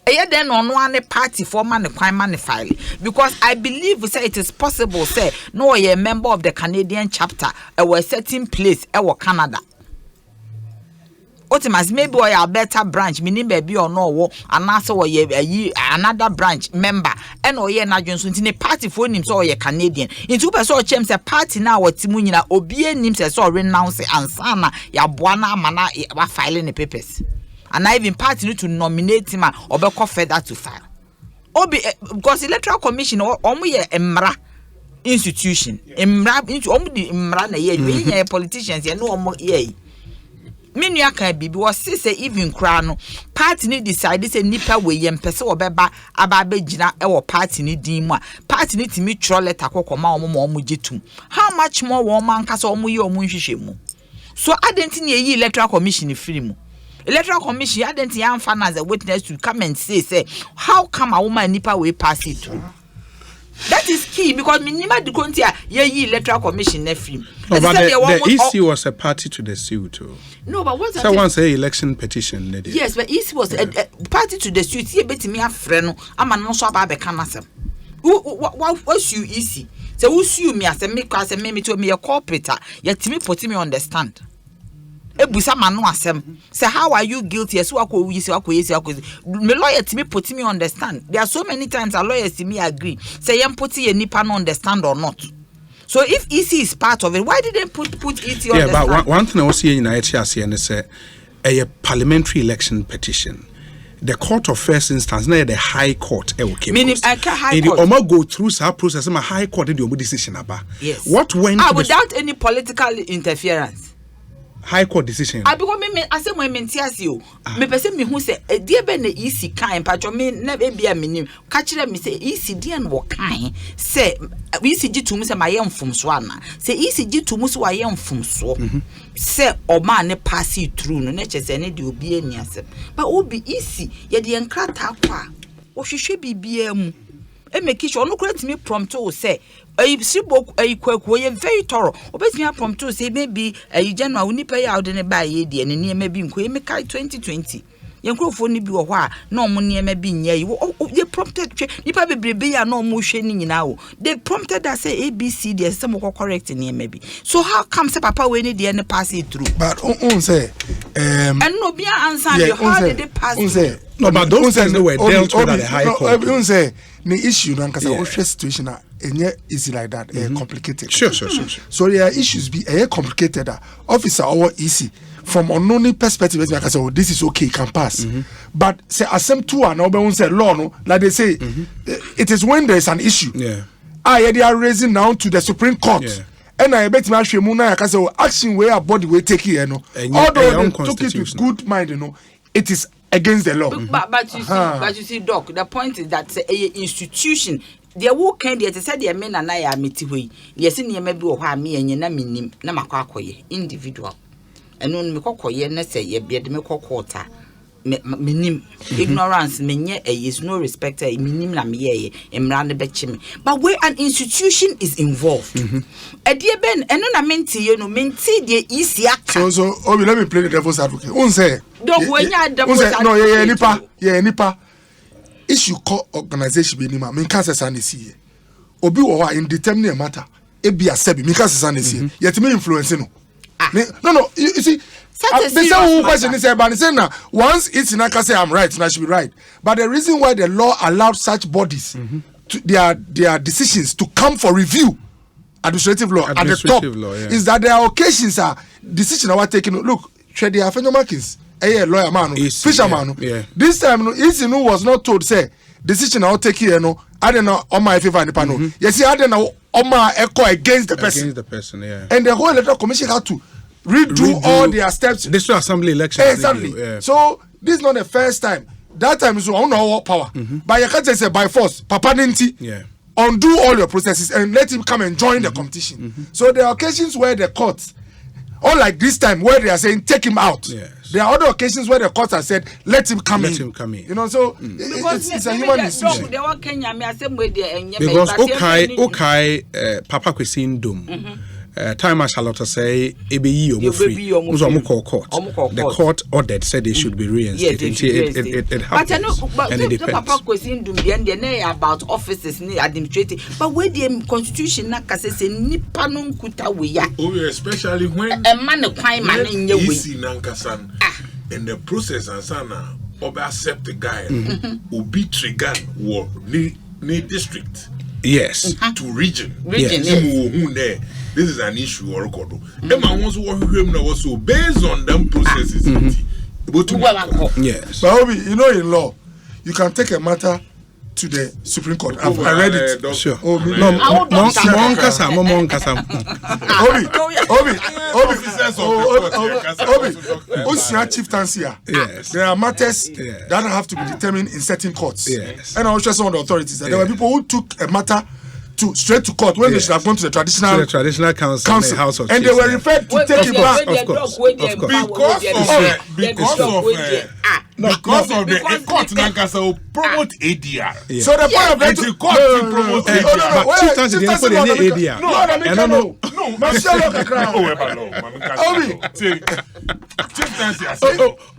then on one party for money file because I believe say it is possible say no ye member of the Canadian chapter a certain place Canada. Ultimately, maybe or a better branch, meaning baby or no, and also another branch member, and or ye na Johnson in a party for him so ye Canadian. In two person chems a party now what Timunina obien him says or renounce and sana ya buana mana filing the papers. And I even party to nominate him or be further to file. Obi because electoral commission or omu ye emra institution. Emra into omu di emra na ye politicians ye no omu ye. Menu can be was say even crown party ni decide say nipa we yem pese obeba ababe gina e wo party ni din mu a party ni timi tro letter kokoma omo jetum how much more one man kasa omo ye omo nhwehwe mu so adenti ni eyi electoral commission free mu electoral commission adenti amfa na as a witness to come and say how come a woman nipa we pass it through. That is key because minima de kontia ye electoral commission na free. No, but the EC was a party to the suit too. No, but what's that? Someone say election petition. Yes, but EC was a party to the suit. Here betimi afre no ama no so aba be kanasem. What you EC? So who sue me as a me cause me to me a corporate yetimi put me understand. Ebusa manu asem say how are you guilty so me lawyer to me put me understand. There are so many times a lawyer to me agree say yam put ye nipa no understand or not. So if EC is part of it, why did they put EC on? Yeah, but one thing I was saying in IHRC and say a parliamentary election petition. The court of first instance, now the high court. Meaning, high court. Omo go through some process. My high court did the decision about. Yes. What went without any political interference. High court decision. I because me I say when me ntiase o. Me pese me hu say die be na EC kan patcho me na be bia me nim. Ka kire me say EC die na wo kan say EC gitum say maye mfumso ana. Say EC gitum so waye mfumso. Say o ma ne pass it through no na che say ne de obi ani asem. But obi EC ye de enkrata kwa. Wo hwehwe bibia mu. E make sure no kura timi prompt o say Sibo kwaku ye very thorough. Obetimi prompt to say maybe January we nipa ya ode ne ba ye de ne ne bi nko me kai 2020. Ye nkrofo ni bi wo ho a na omo ne ma bi nya yi. They prompted nipa bebrebe ya na omo hwe ni nyina wo. They prompted that say ABC dey say mo correct ne ma bi. So how come say papa we ne dey ne pass it through? But on say and no be answer you how did they pass it? No, but those things were dealt with at the high court. Everyone say the issue na nkasa o situation enye easy like that complicated. Sure. So there are issues be complicated officer or easy from unknown perspective, I can say, oh, this is okay, can pass. But say assem two and no say law, no, like they say, it is when there is an issue. Yeah. They are raising now to the Supreme Court. Yeah. And I bet my Shemuna, I can say, oh, action where a body will take here, no. Although they took it with good mind, you know, it is against the law. But you see, Doc, the point is that a institution. There will kind of say the men and I are meeting. Yes, in your maybe or me and your name, Namakoye, individual. And when me cocoye, and say, ye beard me quarter. Minim ignorance, menye is no respect, a minim na me, and run betchim. But where an institution is involved, a dear Ben, and I mean to you, no, menti the easy. So, let me play the devil's advocate. Say, don't when you are the nipa. Issue call organization be nima me can say sanesi obi wo wa indeterminate matter e be asebi me can say sanesi yet me influence no you see they say who question is about say na once it's na can say I'm right and I should be right, but the reason why the law allowed such bodies to their decisions to come for review administrative law at the top is that there are occasions decisions are taken. Look, share the Markins lawyer man, fisherman. Yeah. This time, Isinu was not told, say, decision I'll take here, no, I don't know on my favor in the panel. Yes, I don't know on my echo against the person. Against the person, yeah. And the whole electoral commission had to redo all their steps. This was assembly election. Exactly. Yeah. So, this is not the first time. That time is on our power. But you can't say by force, Papa Ninti. Yeah. Undo all your processes and let him come and join the competition. So, there are occasions where the courts, or like this time where they are saying take him out. Yes. There are other occasions where the courts have said let him come in. You know, so it's a human institution. Because okay, Papa Kwesin Dum. Time as Charlotte say, EBE free. The court ordered said they should be reinstated. It happens. But and it depends. Papa Kwesin Dum they about offices administrative. But where the constitution na kase say nipa no nkuta we ya. Especially when a man kwai man in your way. In the process and sana oba accept the guy obi trigger war ni district. Yes. To region. Yes. This is an issue or record. Emma wants to work him now so based on them processes. Yes. But Obi, you know in law, you can take a matter to the Supreme Court. I read it. Sure. Obi, Yes. There are matters that have to be determined in certain courts. Yes. And I was just on the authorities that there were people who took a matter straight to court when they should have gone to the traditional council, House of and Chiefs, they were referred to take it back. Because of the court Nankasa promote ADR. So the point of that the court to promote ADR.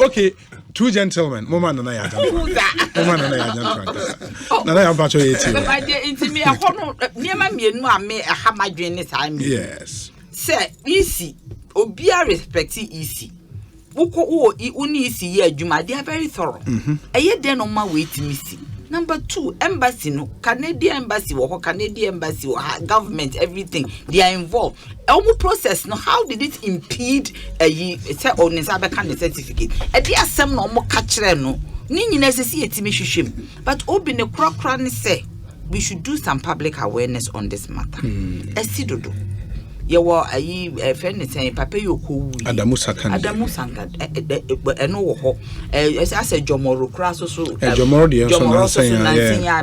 Okay. Two gentlemen, Mama and I are yes. Say, easy. Obia respect easy. Woko uni isi ye adwuma, they are very thorough. Eye den on my way to missy. Number 2, embassy no, Canadian embassy or Canadian embassy or government, everything they are involved. Almost process no, how did it impede a on his kind certificate? A dear some no more catcher no. Nini necessity shim. But open a crock say we should do some public awareness on this matter. Esidodo. Yawa a friend saying Papa Yoko Adamu Sanga no ho as a Jomoro crass so Jomoro saying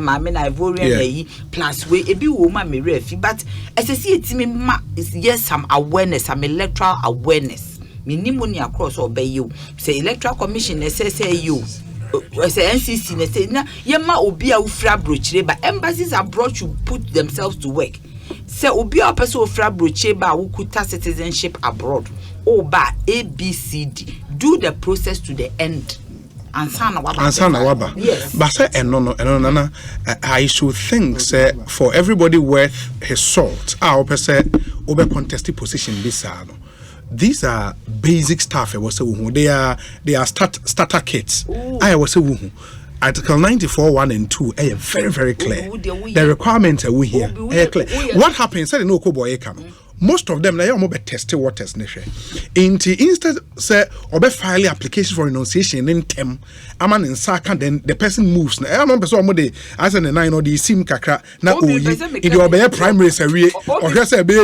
mamma Ivorian plus we a bit woman me refi, but as I see it me yes some awareness, some electoral awareness. Minimum across obey you. Say electoral commission say you. Say NCC say na yema obi a ufra brochire, but embassies abroad should put themselves to work. Say obi a person ofra broche ba wukuta citizenship abroad o ba ABCD do the process to the end ansana waba yes but say no I should think say for everybody worth his salt our person over contested position this no. These are basic stuff. They are starter kits. I was a Article 94, 1 and 2 are very, very clear. The requirements are we here. Clear. What happens? Say no boy come. most of them na you be test waters ne hwe instead say obe file application for renunciation in tem aman nsaka then the person moves na no person omo dey as an 9 or the sim kakra na oyi in the obe primary sawie or hwe say be ye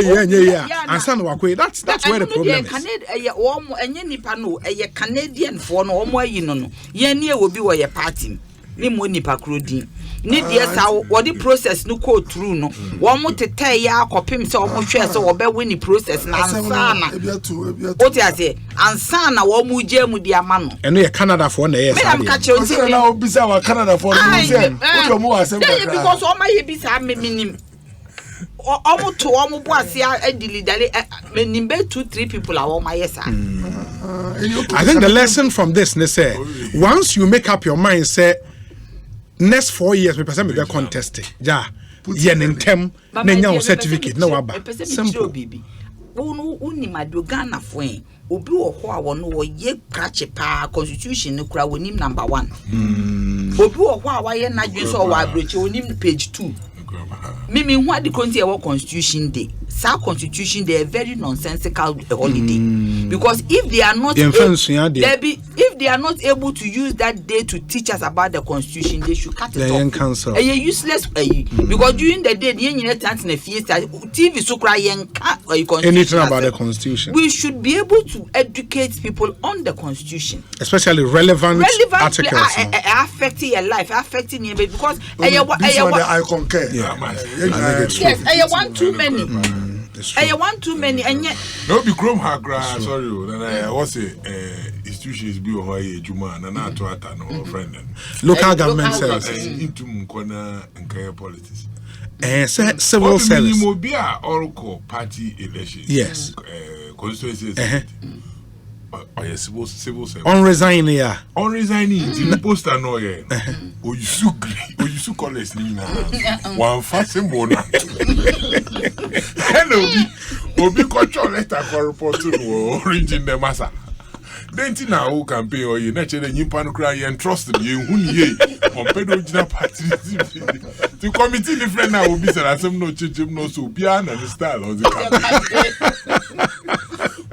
ansa na wakwe that's where the problem is enye nipa no eye Canadian for no omo ayi no ye ne obi wo ye party ni mo nipa krodi ni dia sa wo the process no go through no wo mo tete ya akopim se wo mo hwe se wo be win the process na ansana o ti ase ansana wo mo je mu dia ma no eno ye Canada for na yes am ka che o ti na obisa wa Canada for no say o mo asem because o ma ye bisa me minim omo to omo boase adili dale menimbe 2-3 people are my yes I think the lesson from this ne say once you make up your mind say next 4 years me person me be contest ja ye ntem na nya certificate na waba simple baby uni madu Ghana fo obi wo ho a wono wo ye krache pa constitution ne kura wonim number 1 obi wo ho a wa ye na dwen so wa abroche wonim page 2 Mimi who the country our constitution day. Sa constitution day a very nonsensical holiday. Because if they are not if they are not able to use that day to teach us about the constitution, they should cut it off. A useless because during the day the fiesta TV so cry anything about the constitution. We should be able to educate people on the constitution. Especially relevant articles affecting your life, affecting you because I concur. Yes, I want too many. I want too many, and yet no be chrome hagra. Sorry, then I was institutions be or Juma and not to ata no friend. Local government services into Mukona and Kaya politics. Civil service. Mobia Oracle party election. Yes. Constituencies. Civil service. On resigning, yeah. On resigning, the poster no yeah. Oh, you so great. Oh, you so college Nina. One fashion bona. Hello, Obi control letter for report to origin the massa. Then now who campaign or you naturally you pan cry and trust me who ye on pedojina party. The committee different now will be said some no change no so piano and the style of the campaign.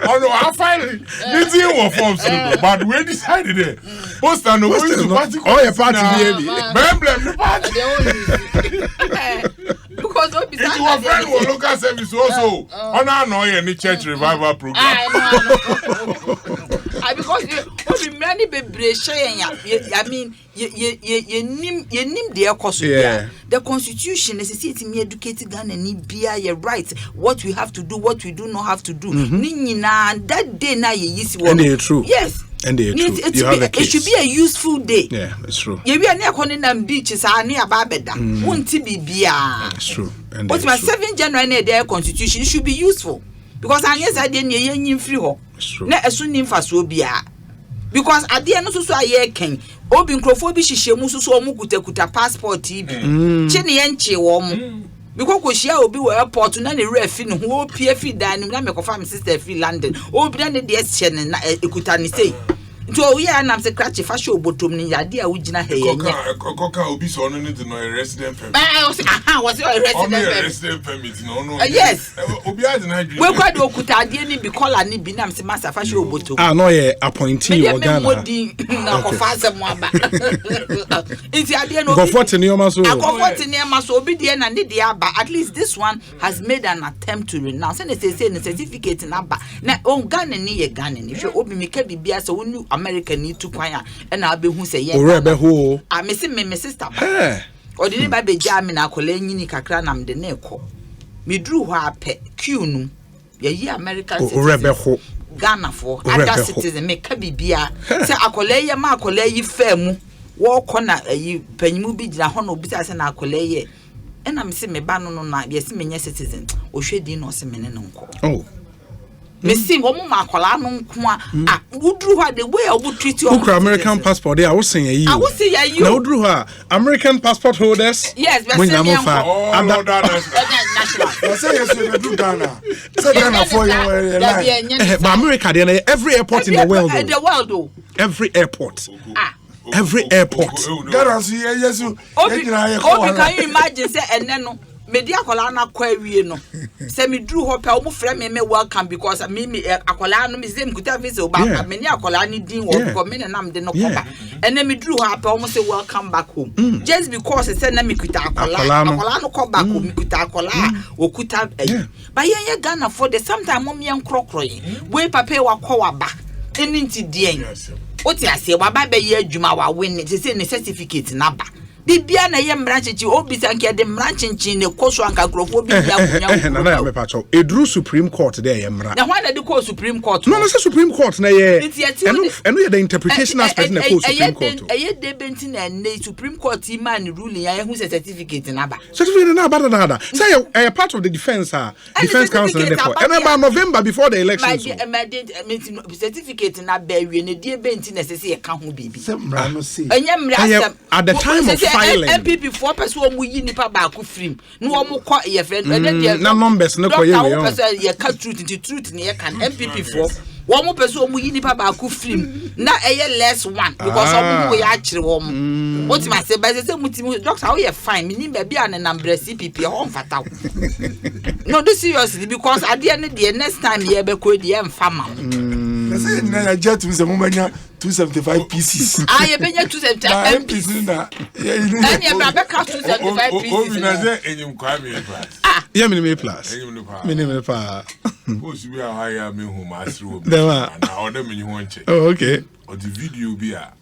Oh no, I finally this year was forms, but we decided it. Poster no going to party. Oh, your party baby. Blame the party. Because it was friend was local service also. On our no any church revival program. Because you many be sharing. I mean, you name the constitution. The constitution necessitates me educated Ghana and be your rights. What we have to do, what we do not have to do. And that day now you and they're true. Yes. And they're true. It should be a useful day. Yeah, it's true. You be near Conan beaches are near Barbeda. Won't be beer. It's true. And what's my 7 January their constitution? It should be useful. Because I guess I didn't free ho. It's true. Let as soon for so be because at the end of so I can Obin Crofobie Shimusu so mukuta passport TB. Chenny enche warm. Because she will be airport to any refin who PFE dining, na me confirm sister free London. Oh, be done the SN and Ekutani say. So we are not the cratch if I show bottom in the idea which na hey. Coca will be so on it no resident permit. Was your resident permit? No. Yes. We quite okuta dey be call ani bi na me master fa show bottom. Ah no ye appointee Ghana. Na ko fa se mo aba. Iti ade no. Go for tenioma so. Go for tenioma so obi dey na ne dey aba. At least this one has made an attempt to renounce. And they say the certificate na aba. Na on Ghana ni ye Ghana ni. Hwe obi me ka bibia so wonu America need to kwanya and I'll be who say yes. I miss me sister. Or didn't buy be jamming a colony kakranam de neko. Me drew her pet Q. Ye American Ghana for other citizen make a bibia. Say a colleya ma colleyi femu. Walk on a penny be the hono bitters and a colleya. And I'm seeing me ban on na yes, me citizen or shady no semen uncle. Oh. Me see woman makola no nko a wudru ha the way I would treat you American passport there I was saying you. I was see you. No wudru ha American passport holders. Yes, we say national. I say yes we do Ghana. Say Ghana for you. But America there every airport in the world. The world though. Every airport. Every airport. Ghana yes you. Can you imagine say and then media akola na kwa wie no se me dru ho pe o mo frɛ me welcome because me akola no me se mkuta visa o ba me ni akola ni din wo because me na de no koba ene me dru ho pe o mo say welcome back home just because se na me kuta akola no ko back home me kuta akola o kuta but ye Ghana for the sometime mom ye nkrokroye we papa wa kwa wa ba eni nti dien oti ase wa ba be ye adwuma wa win se ne certificate na ba bibia na ye mranchichi obi sanke de mranchichi ne koso anka grofo bi ya kunya na ya me pacho edru Supreme Court there ye mra na why na de call Supreme Court no say Supreme Court na ye eno ye the interpretation aspect na call Supreme Court ye de benti na ne Supreme Court man ruling ya hu certificate na ba certificate na ba na say a part of the defense council and about November before the election certificate na ba wie ne de benti na se ye ka ho bibi mra no say at the time of filing MPP 4 person mu yi nipa ba ku film no wo ko ye friend na numbers no ko ye we person ye ka truth ne ye kan MPP 4 wo mo person mu yi nipa ba ku film na eye less one because omo wo ya akire wo mo otima se ba se mutimi doctor how ye fine me ni ba bia na number CPP ho mfata no do seriously because at the end the next time ye be ko the mfa ma say na jet we say mo manya 275 pieces ye benya 275 pieces na and ye bra be ka 275 pieces obi na say enyim kwa me plus yeah me plus me pa o si bi a higher me hu masro na order me hu nche oh okay or the video bi a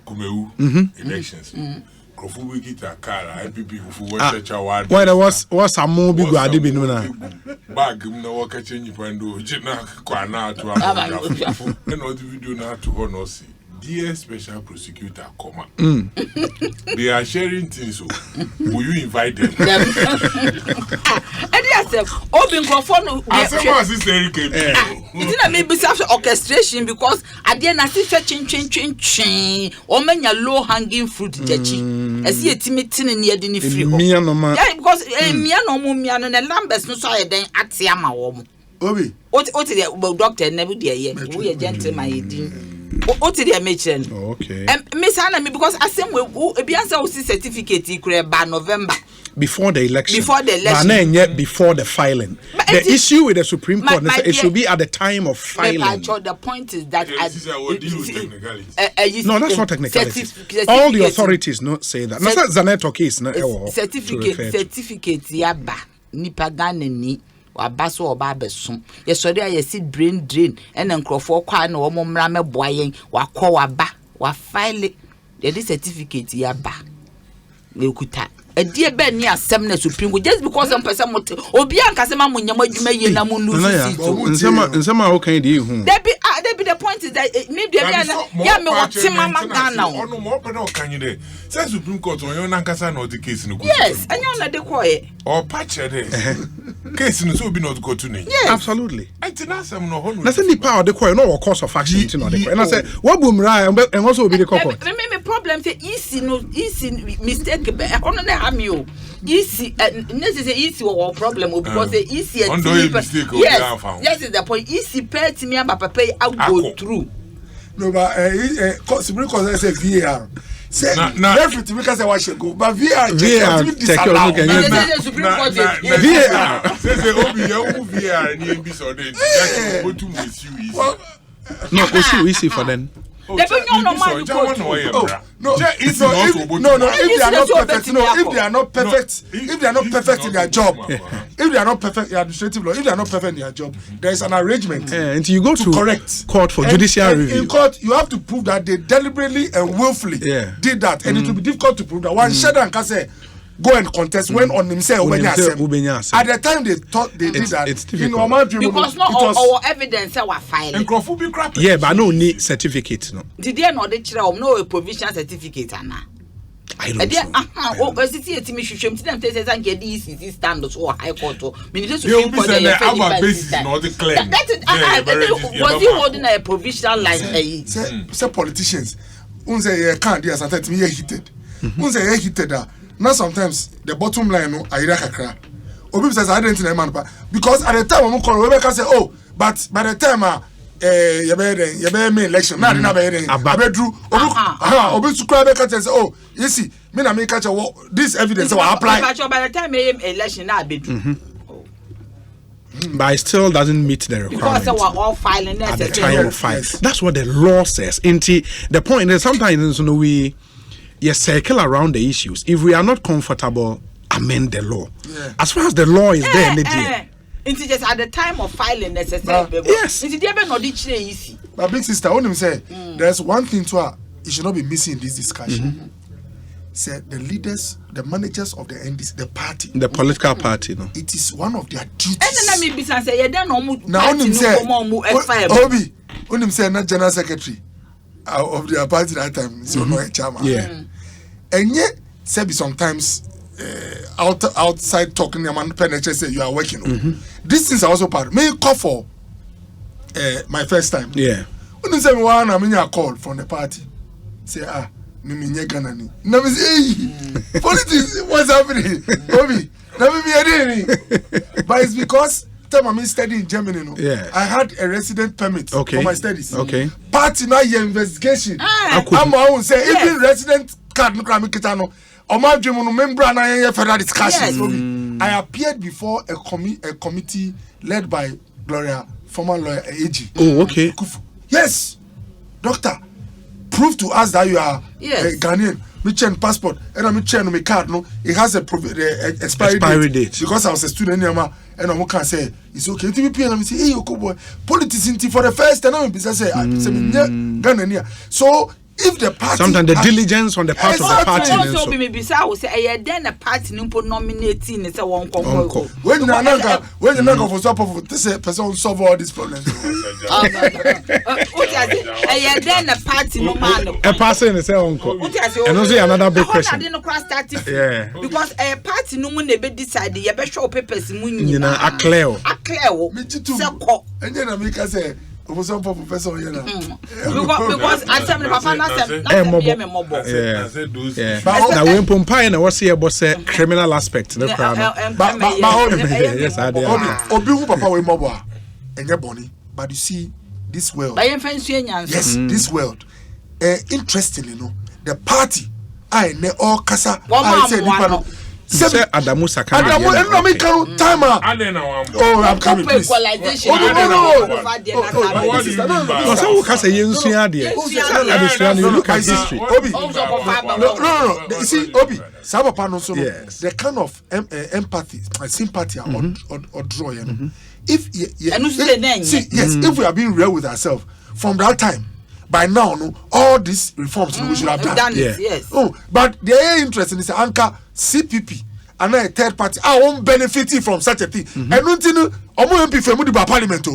kumewu elections Kofu we get a car, IPP for what church award. Why there was some more big adi binu na. Bag no work change pando, jina kwana to our. And all the video now to honor see. Dear Special Prosecutor, comma. They are sharing things. Will you invite them? And yes, Obin Grofon. It didn't maybe after orchestration because at the end I see chin. Or many low hanging fruit, Jachi. I see a timid tin near the free. Yeah, because me and the Lambers no so then at Siama woman. Obi. What the doctor never dear yet. We are gentlemen. What did they mention? Okay. Miss Anna, because I say we Beyonce see certificate by November. Before the election. But then yet before the filing. The issue with the Supreme Court is it should be at the time of filing. The point is that no, that's not technicalities. All the authorities not say that. Not Zaneto case. Certificate yaba nipa Ghana ni. Abaso oba beso ye sori aye si brain drain ene nkrofo kwa na wo mmra meboa yen wakọ waba wa file the certificate ya ba ekuta edie be ni asem na Supreme Court just because some person obi ankasema munyam adwuma ye na mu nsema how can dey hu there be the point is that maybe ya me wote mama Ghana ono mo pe na okanyi dey say Supreme Court on yon ankasa na the case no yes anyo na de koye or patch dey case no so be not go to ni yes absolutely antinasem no ho no na say the power de koye no cause of action tin no de koye na say what bumra and also be the court me problem say easy mistake be ono na me o easy necessary easy or problem because the easy yes is the point easy pay to me and papa I go through no but Supreme Court say VAR say referee to because I watch go but VAR disallow Supreme Court VAR say obi you VAR ni bi so dey go to misuse no go easy for them. No, if they are not perfect in their job, if they are not perfect in administrative law, if they are not perfect in their job, there is an arrangement. Until you go to correct court for judicial review. In court, you have to prove that they deliberately and willfully did that, and it will be difficult to prove that. One Shedan can say, go and contest when on himself at the time they thought they did that it's difficult. In because not all evidence were filed. Yeah, but no need certificate no. Did they not no a provisional certificate ana? I don't know. Oh, city me shushem ti dem say say get ECC standards or high court. Minister Supreme Court dey basis not declare. Was he holding a provisional like say politicians unse can't do something me heated. Unse heated now sometimes the bottom line no ayira kakra obi says I didn't man because at the time we call we can say oh but by the time you be me election na be abedru obi subscribe can say oh you see Me na me catch this evidence will apply. By the time election na be do. But it still doesn't meet the requirement. Because we're all filing at the time of filing. That's what the law says. The point is sometimes we circle around the issues. If we are not comfortable, amend the law. Yeah. As far as the law is there, it's just at the time of filing necessary. Yes. But big sister, I want to say there's one thing to it should not be missing in this discussion. Say the leaders, the managers of the NDC, the party, the political party, no. It is one of their duties. And let me be say, now Obi, say not general secretary of their party that time, so no chairman. Yeah. And yet, say sometimes outside talking, a man penetrate say you are working. These things are also part. May call for my first time. Yeah. When you say one, I mean a call from the party. Say Mimi Ganani. Now me say, politics, what's happening? Obi, now me but it's because time I studying in Germany, no. Yeah. I had a resident permit for my studies. Okay. Party now your investigation. I'm on say even resident card no crime kitano. Oma dwemu no member na yen federal discussions. I appeared before a committee led by Gloria, former lawyer AG. Oh, okay. Yes, doctor. Prove to us that you are Ghanaian. Me change passport and I me change my card. No, it has a expiry date. Because I was a student, and I can say it's okay. TVP and I say, hey, boy, politics for the first time. I say, Ghanaian. So. If the party sometimes the diligence on the part of the party also be say I will say then the party no nominating is a one when you not for support this person solve all these problems. Then the party no man a person is uncle and also another big question. Yeah, because a party no one be decide you be show papers you know a clear me too and then I make say for some professor here now. Because I tell me papa na say now when Pompai na was here but say criminal aspect no crime. But yes I dey. Obi who papa we mobo enye boni, but you see this world. Yes, this world. Interestingly, no, the party I ne all kasa I say nipa Say Adamu Sakana. Adamu, no me can timer. Oh, I'm coming. Please. No. So we can say you look at history. Obi. No. You see, Obi. The kind of empathy, sympathy, or draw. If if we are being real with ourselves from that time. By now, no, all these reforms we should have done. Yes. Oh, but the interesting is anchor CPP and a third party. I won't benefit from such a thing. And nothing, MP for parliament.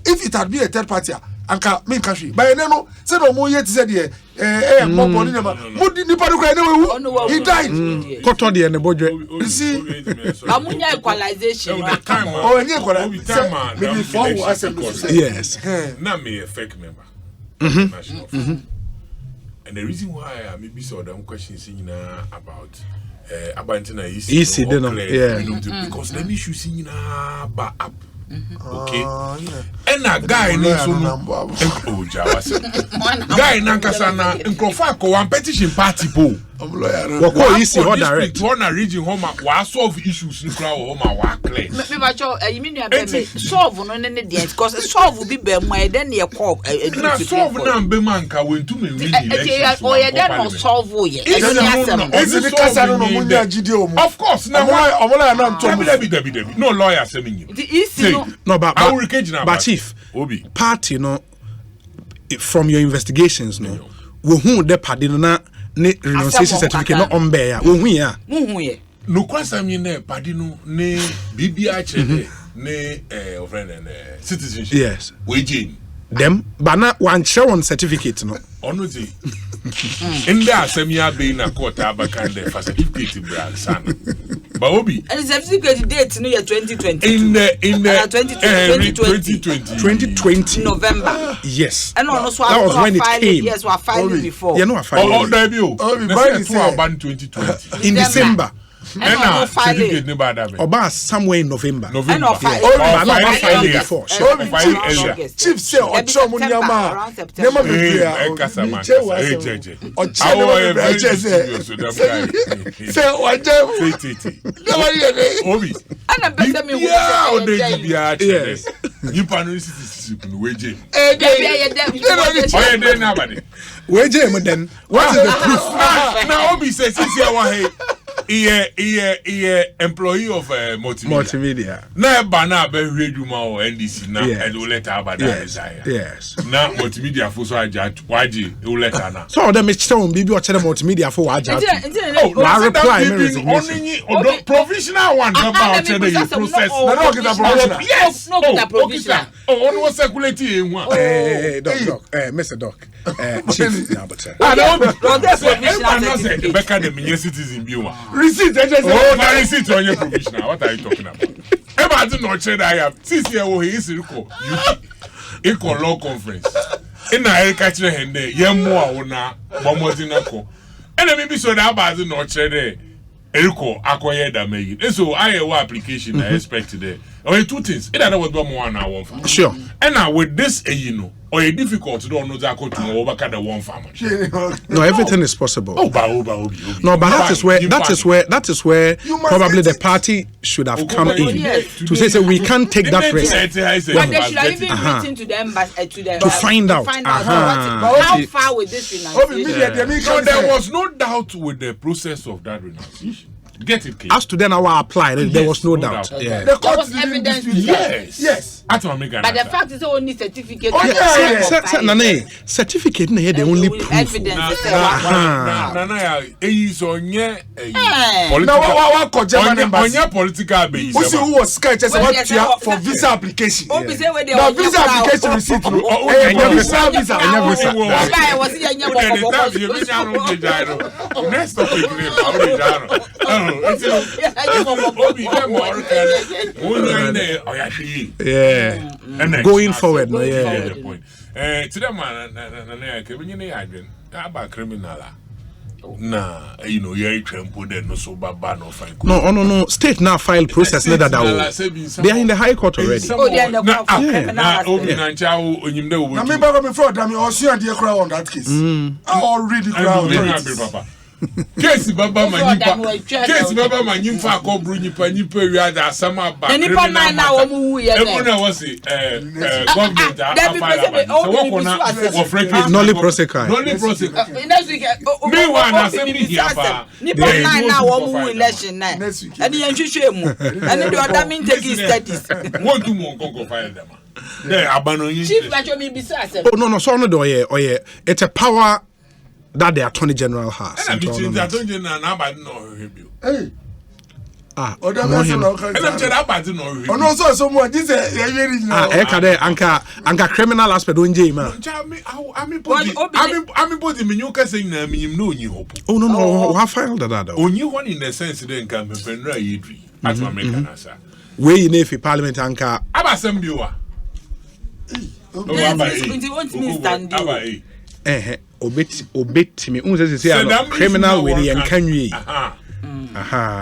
If it had been a third party, anchor main country. By no, said no yet said he died. Cotton and the budget. You see, equalization. Yes. Not me a fake member. And the reason why I maybe saw them questions about Abantina is because the issue seen back up. Okay, and a guy needs to guy Nankasana and Kofako one petition party pool. Easy or direct. One region home was solve issues in crowd home clear. You mean solve on any dance because solve will be more than your call. Solve number manka when to me then solve. Of course, now no lawyer saying you. No, but Chief, party, no, from your investigations, no, who the party no renunciation certificate not on bear. No question, you know, party no, ne BBI, ne friend and citizenship. Yes, waging them, but not one show on certificate, no. Honestly, in there, Samia being a quarter back and the certificate brand, son. Baobi. And the certificate date no year 2020. In the 2020 November. Yes. And also that was when it came. Yes, we are filing before. Yeah, no, I filed. Oh, debut. 2020 in December. And certificate never that. Oba somewhere in November. November. Before. Chief say ocho mo nyama. Nema be say Obi. And person me yes. You panu citizenship no weje. Weje mo then. What is the proof? Now Obi says this year one employee of multimedia. Na bana be reduma or NDC na and we let about that. Yes. Na multimedia for so ajat waji we let na. So them tell bibi o chere multimedia for ajat. I reply me provisional one about the process. Na no get a provisional. Yes. No get a provisional. Oh, on was circulating one. Doc, Mr. Doc. Chief now but Becca the citizen viewer. Receipt receipt on your provisional. What are you talking about? Ever did not share I have. Since he is equal law conference. In America, Hende, Yamua, Bomodinako. And maybe so that bad not share Eriko acquired a maid. And so I have application I expect today. Or two things. It was one hour. Sure. And now with this, or a difficult to don't know that to overcome the one farmer. No, everything is possible. No, but that is where probably the party should have come in to say we can't take that risk. But they should have even written to the embassy to find out how far with this renunciation. So there was no doubt with the process of that renunciation. Get it, as to then our apply, there was no doubt. Yeah. The court was evidence. Yes. But the fact is only certificate. Certificate na the only proof. Evidence. Political base. Who was scared for visa application? Now visa application receipt. Next topic. Yeah. Going forward, no, yeah. To them, about criminal. Nah, you know, you're trampled and no so bad no fine. No. State now file process neither that. They are in the High Court already. Oh, they are in the court. I remember before that, I was here the crowd on that case. I already crowd. Case Baba Manimfa Cobru Nipa we had a summer back. The Nipa man now everyone was government. Nolly prosecute. Next week, Nipa man now election night. And the Enchushemu. And the other mean taking studies. Won't do more Congo file them. There, Abano. Chief Bachomi besides. Oh, no, so no, it's a power that the Attorney General has. And the Attorney General now by no review. Hey. No someone this anka criminal aspect don't jay man. I'm putting me you saying no you hope. Oh no, I filed that. Only one in the sense then can be Penra Yidri. That's what American answer. Way in if Parliament anka Abasembua. Obit me say criminal with the Yankanwi.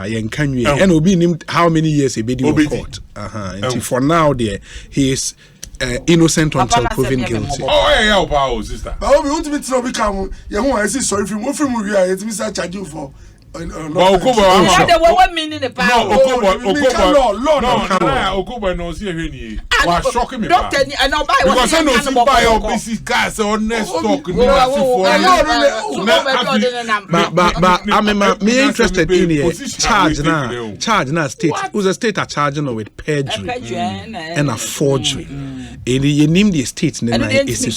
Yankanwi. And obi him how many years he be in court. And for now there he is innocent until proven guilty. Oh yeah, sister. But we want to to become I say sorry for we are it Mr. charge you for What meaning the power? Okobo no see here was shocking me. Doctor, I know buy because I know see buy your business cars on next stock. But me interested in here charge now state who's a state are charging with perjury and a forgery. And you name the state in the nine is you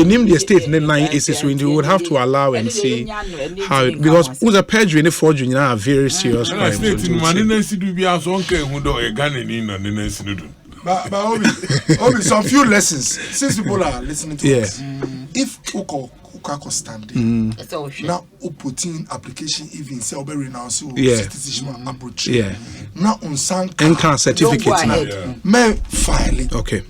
name the state in the nine is so you would have to allow and see how because who's a perjury and a forgery are very serious crimes. But Obi, some few lessons since people are listening to us. If Uko standing now putting application even say obey now so citizenship approach. Now on can certificate now. May file it. Okay.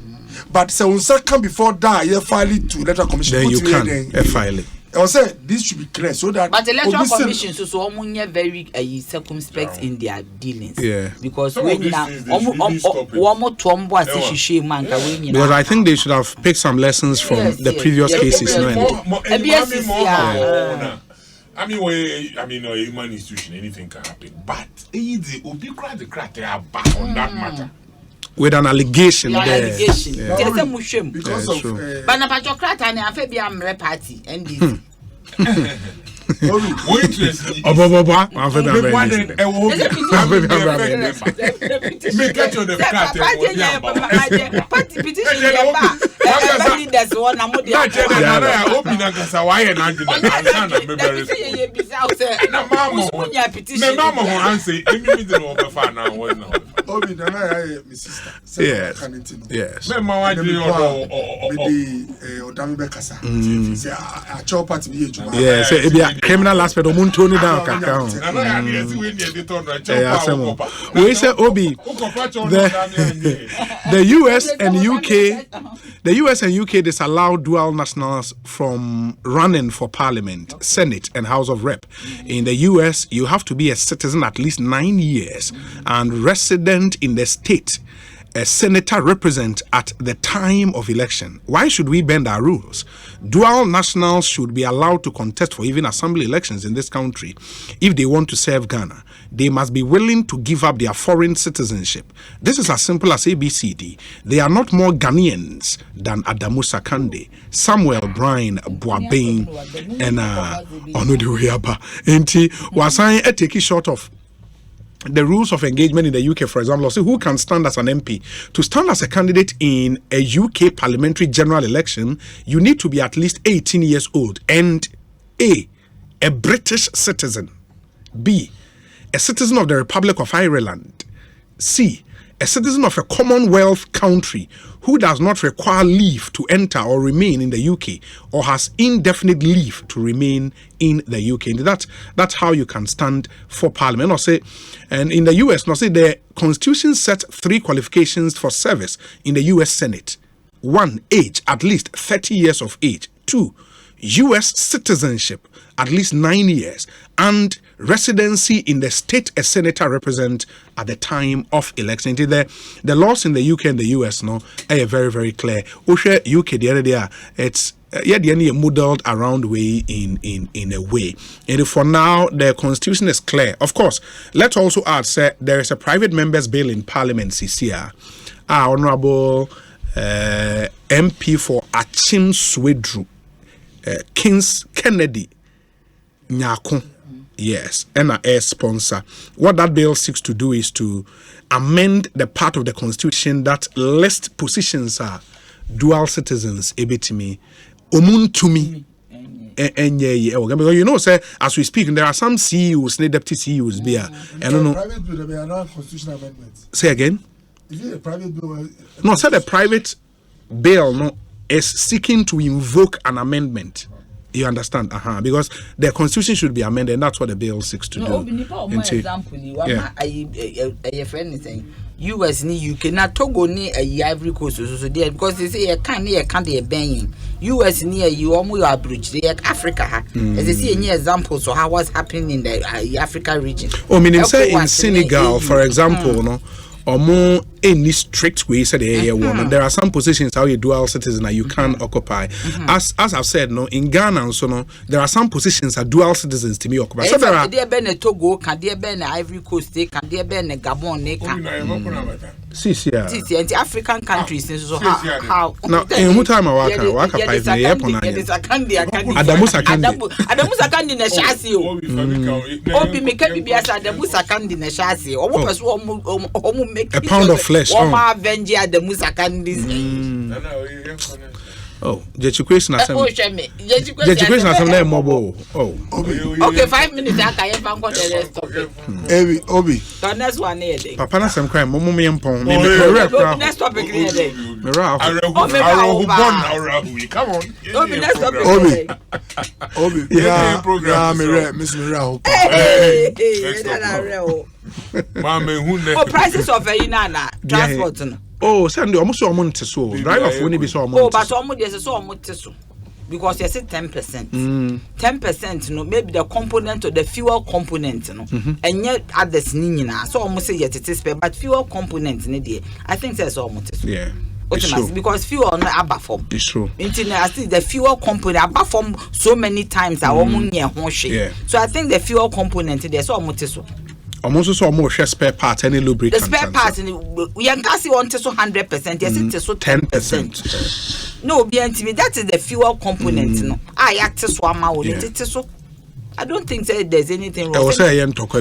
But so on come before that you file it to letter commission. Then you can file it. I was saying this should be clear so that. But the electoral commission so very circumspect in their dealings. Yeah. Because when because I think they should have picked some lessons from the previous cases. I mean, a human institution, anything can happen. But the back on that matter. With an allegation there. Allegation. Yeah. Because of but na patrocrat and afa bi amre party NDC. Yes. Criminal aspect of Muntoni down. We say Obi, the US and UK disallow dual nationals from running for Parliament, Senate, and House of Rep. In the US, you have to be a citizen at least 9 years and resident in the state a senator represent at the time of election. Why should we bend our rules? Dual nationals should be allowed to contest for even assembly elections in this country. If they want to serve Ghana, they must be willing to give up their foreign citizenship. This is as simple as ABCD. They are not more Ghanaians than Adamu Sakande, Samuel Bryan Boabeng, and Onodeweaba. Enti wasan take short of the rules of engagement in the UK, for example, say who can stand as an MP. To stand as a candidate in a UK parliamentary general election, you need to be at least 18 years old and A, a British citizen, B, a citizen of the Republic of Ireland, C, a citizen of a Commonwealth country who does not require leave to enter or remain in the UK or has indefinite leave to remain in the UK. And that's how you can stand for Parliament. Or say, and in the US, the Constitution set 3 qualifications for service in the US Senate. 1, age, at least 30 years of age. 2, US citizenship, at least 9 years, and residency in the state a senator represent at the time of election. The laws in the UK and the US are very, very clear. UK the other day, it's modeled around way in a way. And for now, the constitution is clear. Of course, let's also add, there is a private members bill in Parliament, CCR. Honorable MP for Achim Swedru, Kings Kennedy Nyako, yes, and a sponsor. What that bill seeks to do is to amend the part of the constitution that lists positions are dual citizens. Ebitimi, omuntumi, because you know, sir, as we speak, there are some CEOs, deputy CEOs, I don't know. Private bill, there are no constitutional amendments. Say again. Is it a private bill? No, sir, the private bill is seeking to invoke an amendment. You understand? Because the constitution should be amended, and that's what the bill seeks to do. Anything. US ni UK na Togo ni Ivory Coast so there because they say you can't be buying. US ni you almost abridge the Africa. As they see any examples of how what's happening in the Africa region. Meaning say in Senegal, for example, or more any strict way said one. There are some positions how you dual citizen that you can occupy. As I've said, in Ghana and so there are some positions that dual citizens to me occupy. So there are Togo, can there be Ivory Coast, can there be Gabon, and African countries. So how now in who time I work Adamu Sakandi na shasi Obi make be Adamu Sakandi na shasi a pound of flesh. Oh, Jechukwes na some. Jechukwes na some name mobile. Okay, 5 minutes. I can't find the rest of it. Obi. The next one here. Papa na some crime. Momo me empon. Next topic here. Come on. Obi, next topic. Obi. Yeah, Miss Mira. Hey, prices of transport. Oh, Sunday almost so months so. Driver for ni be so months. Oh, but almost yes so much so. because you say 10%. 10%, no, maybe the component or the fuel component, no, and yet others nina. So almost say yet it is, but fuel component, I think that's almost. Yeah. It's true. Because fuel not above form. It's true. I think the fuel component above form so many times are almost near yeah. So I think the fuel component there's almost so. Almost so more spare part any lubricant. The spare part we can see want to so 100%. Yes, it is so 10%. No, be intimate. That is the fuel component. No, I act so amount. It is so. I don't think that there's anything wrong. I was saying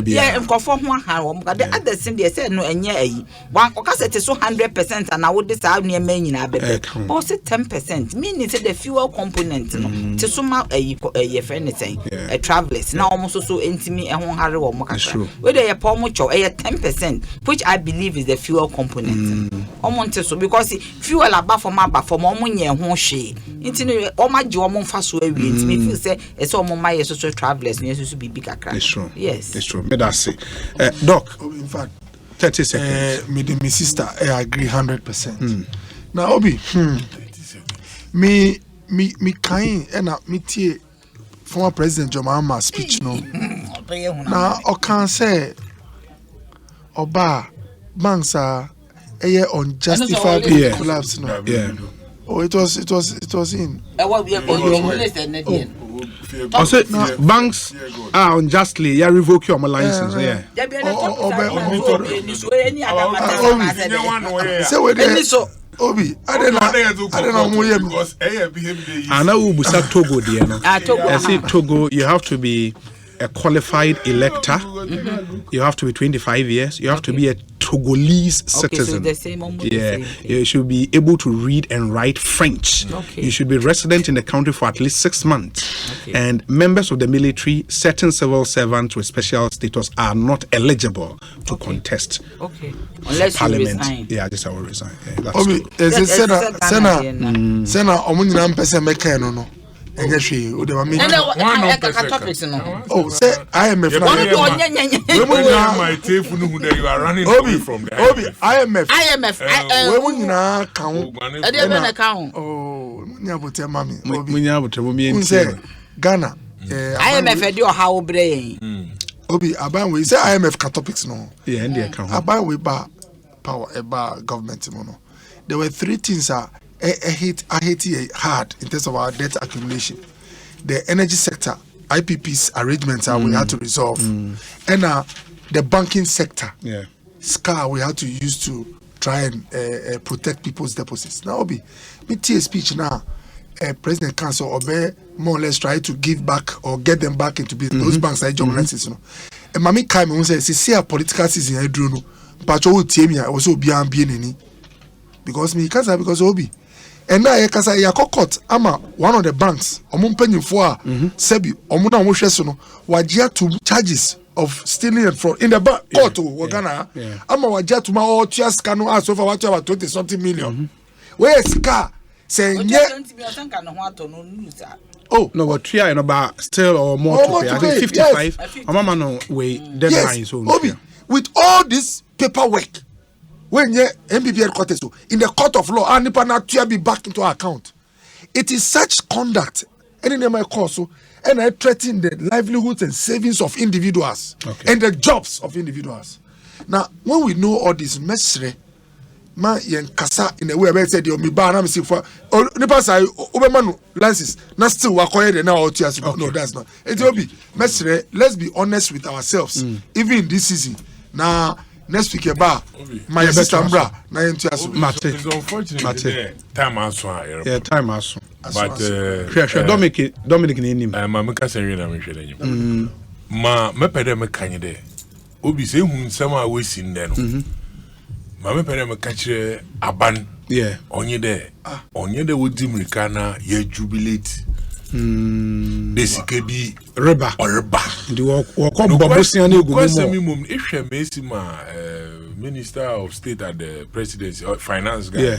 yeah, and conform one hand. But the other thing they said no, and yeah, one because it is so 100%, and I would decide near main in a bed. But say 10%, meaning the fuel component. No, to sum up a friend saying a travelers now almost so intimate and one harry or mocasha. Whether a pomocho a 10%, which I believe is the fuel component. So because fuel above for my for more money and one shade. Into all my German fast way, me feel say it's all my social travel. To be bigger. It's true. Yes. It's true. But that's it. Doc, in fact, 30 seconds. My sister, I agree 100%. Now, Obi, me kind and me tie former President John Mahama's speech no. Now, I can say, Oba, banks are unjustified collapse. No. Yeah. Oh, it was in. I said banks are unjustly revoke your license. Yeah. Obi, I don't know. And I will be Togo, dear. I say Togo, you have to be a qualified elector. You have to be 25 years. You have to be a Togolese citizen. So the same, you should be able to read and write French. You should be resident in the country for at least 6 months. And members of the military, certain civil servants with special status are not eligible to contest. Unless Parliament. You resign. Yeah, just I will resign. Yeah, that's Obi, good. is it Sena, Omunam person make no. And yes, she would have made topics. Oh, say I am a you are running away from the Obi, IMF. Women account. Oh, Nyabote Mammy. Obi, Ghana. IMF do how brain. Obi, Aban, we say IMF topics no. Yeah, and the account. Aban, we bar power, government mono. There were 3 things I hate it hard in terms of our debt accumulation. The energy sector, IPP's arrangements we had to resolve, and the banking sector, SCAR we had to use to try and protect people's deposits. Now, Obi, me tea speech now. President Council or more or less try to give back or get them back into business. Those banks are journalists, you know. And Mami Kaime says, "See a political season, I drew no." But you tell me I was so beyond being any because me can't because Obi. And now I can say court ama one of the banks penny for sebi omuna wohweso wajia to charges of stealing and fraud in the court Ghana ama wajia to ma all tua scano as over what about 20 something million where is car say oh no, but try about still or more to pay. I think 55. Yes. Mama no way deadline yes. so Obi, with all this paperwork when you MBBL court in the court of law, and to be back into our account. It is such conduct, any name I call so, and I threaten the livelihoods and savings of individuals and the jobs of individuals. Now, when we know all this, mesre, man yen kasa in a way I said you me ban am see for nipa say obemanu license na still wakoye de na otias no that's not it will be mesre. Let's be honest with ourselves even in this season now. Next week about my sister Ambra na entiaso mate. It's unfortunate time aso yeah time aso but Dominic na enim ma me ka senwe na me hwede enim ma me pede me kanye de obi se hu nsam a wesi nde no ma me pede me ka kire aban yeah onye de wodi mrika na ya jubilate desike bi reba ndi wo ko bobosia na egumo mo ihwe mesi ma minister of state at the presidency or finance guy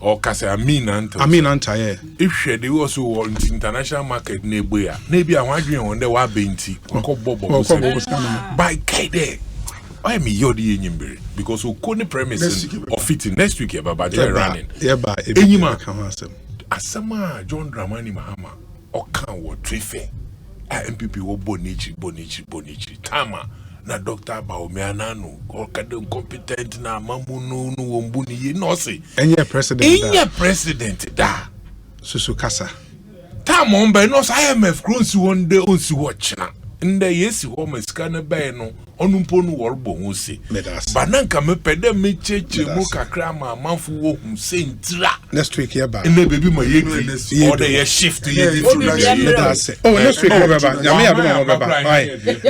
or kasa Amin Anta yeah ihwe dey also want international market na egbo ya na bi awon adwen won dey wa benti ko bobosia by kede I am yodi enyimbre because we couldn't premise of it next week but running yeah ba enyima asama John Dramani Mahama oka wo trefe MPP wo bonichi tama na Dr. Baomianano okade incompetent na mamuno no wombuni ye no se enye president da susu kasa tama ombe no IMF cross one day onsi watch na nde yesi ho masika na be no onumpo no worbo ho se bananka mepede mecheche mu kakra ma manfo wo hu sentira next week here ba nne baby ma yedi or the shift yedi next week here ba yame ya do ma ba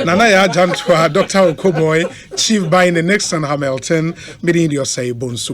nana ya janto Dr. Okoboy chief by in the next Hamilton meeting your say bonsu